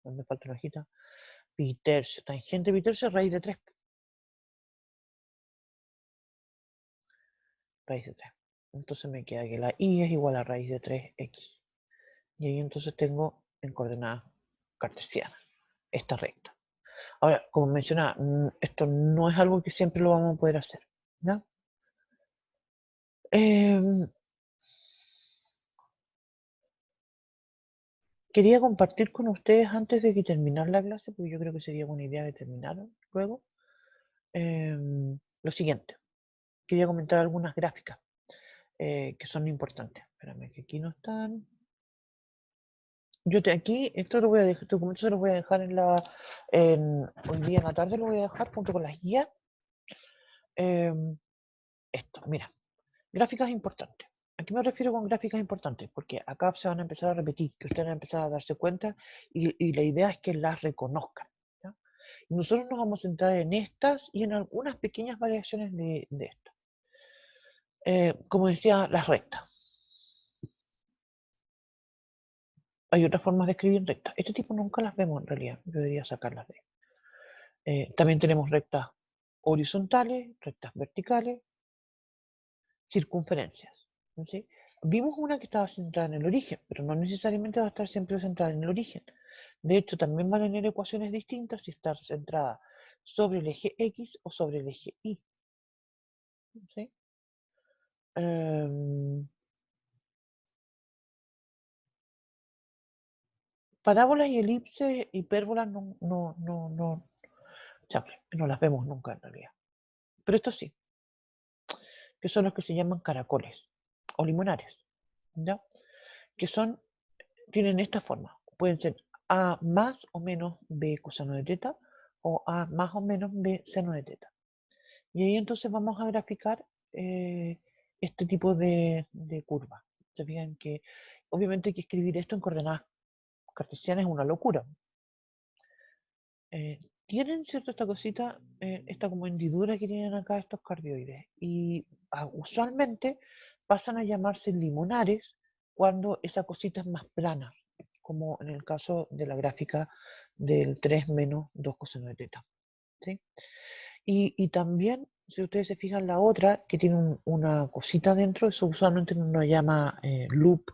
¿Dónde falta una hojita? Pi tercio, tangente de pi tercio, raíz de 3. Raíz de 3. Entonces me queda que la i es igual a raíz de 3x. Y ahí entonces tengo en coordenadas cartesianas esta recta. Ahora, como mencionaba, esto no es algo que siempre lo vamos a poder hacer, ¿no? Quería compartir con ustedes antes de que terminar la clase, porque yo creo que sería buena idea de terminar luego, lo siguiente. Quería comentar algunas gráficas que son importantes. Espérame, que aquí no están. Aquí, esto lo voy a dejar, este documento se lo voy a dejar hoy día en la tarde, lo voy a dejar junto con las guías. Esto, mira, gráficas importantes. ¿A qué me refiero con gráficas importantes? Porque acá se van a empezar a repetir, que ustedes van a empezar a darse cuenta y la idea es que las reconozcan, ¿ya? Y nosotros nos vamos a centrar en estas y en algunas pequeñas variaciones de estas. Como decía, las rectas. Hay otras formas de escribir rectas. Este tipo nunca las vemos en realidad. Yo debería sacarlas de ahí. También tenemos rectas horizontales, rectas verticales, circunferencias. ¿Sí? Vimos una que estaba centrada en el origen, pero no necesariamente va a estar siempre centrada en el origen. De hecho, también van a tener ecuaciones distintas si está centrada sobre el eje X o sobre el eje Y. ¿Sí? Parábolas y elipses, hipérbolas chafle, no las vemos nunca en realidad. Pero estos sí, que son los que se llaman caracoles o limonares, ¿ya? Que tienen esta forma. Pueden ser A más o menos B coseno de teta o A más o menos B seno de teta. Y ahí entonces vamos a graficar este tipo de curva. Se fijan que obviamente hay que escribir esto en coordenadas cartesianas es una locura. Tienen cierto esta cosita, esta como hendidura que tienen acá estos cardioides. Y usualmente pasan a llamarse limonares cuando esa cosita es más plana, como en el caso de la gráfica del 3 menos 2 coseno de teta. ¿Sí? Y también, si ustedes se fijan, la otra que tiene una cosita dentro, eso usualmente uno llama loop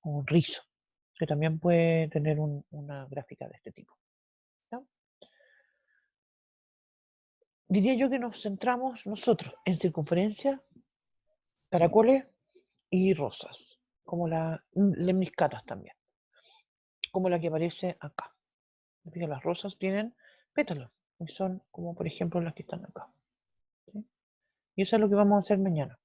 o rizo, que también puede tener una gráfica de este tipo. ¿No? Diría yo que nos centramos nosotros en circunferencia, caracoles y rosas, como las lemniscatas también, como la que aparece acá. Fíjense, las rosas tienen pétalos y son como por ejemplo las que están acá. ¿Sí? Y eso es lo que vamos a hacer mañana.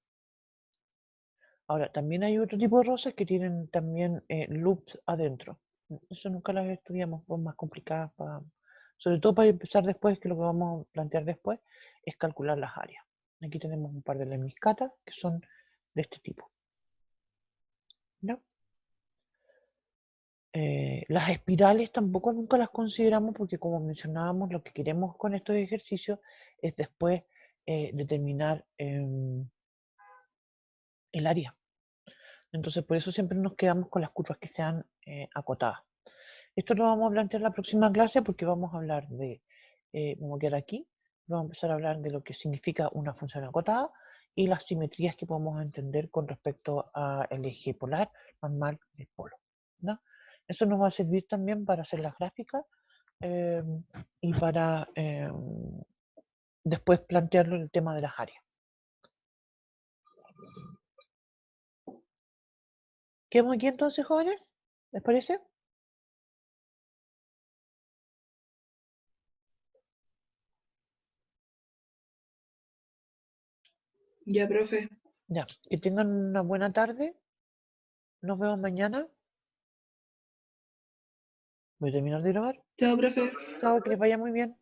Ahora, también hay otro tipo de rosas que tienen también loops adentro. Eso nunca las estudiamos, pues más complicadas, sobre todo para empezar después, que lo que vamos a plantear después es calcular las áreas. Aquí tenemos un par de lemniscatas que son de este tipo. ¿No? Las espirales tampoco nunca las consideramos porque, como mencionábamos, lo que queremos con estos ejercicios es después determinar el área. Entonces, por eso siempre nos quedamos con las curvas que sean acotadas. Esto lo vamos a plantear en la próxima clase porque vamos a hablar de, vamos a quedar aquí, vamos a empezar a hablar de lo que significa una función acotada y las simetrías que podemos entender con respecto al eje polar, normal del polo. ¿No? Eso nos va a servir también para hacer las gráficas y para después plantearlo en el tema de las áreas. ¿Quedamos aquí entonces, jóvenes? ¿Les parece? Ya, profe. Ya, que tengan una buena tarde. Nos vemos mañana. Voy a terminar de grabar. Chao, profe. Chao, que les vaya muy bien.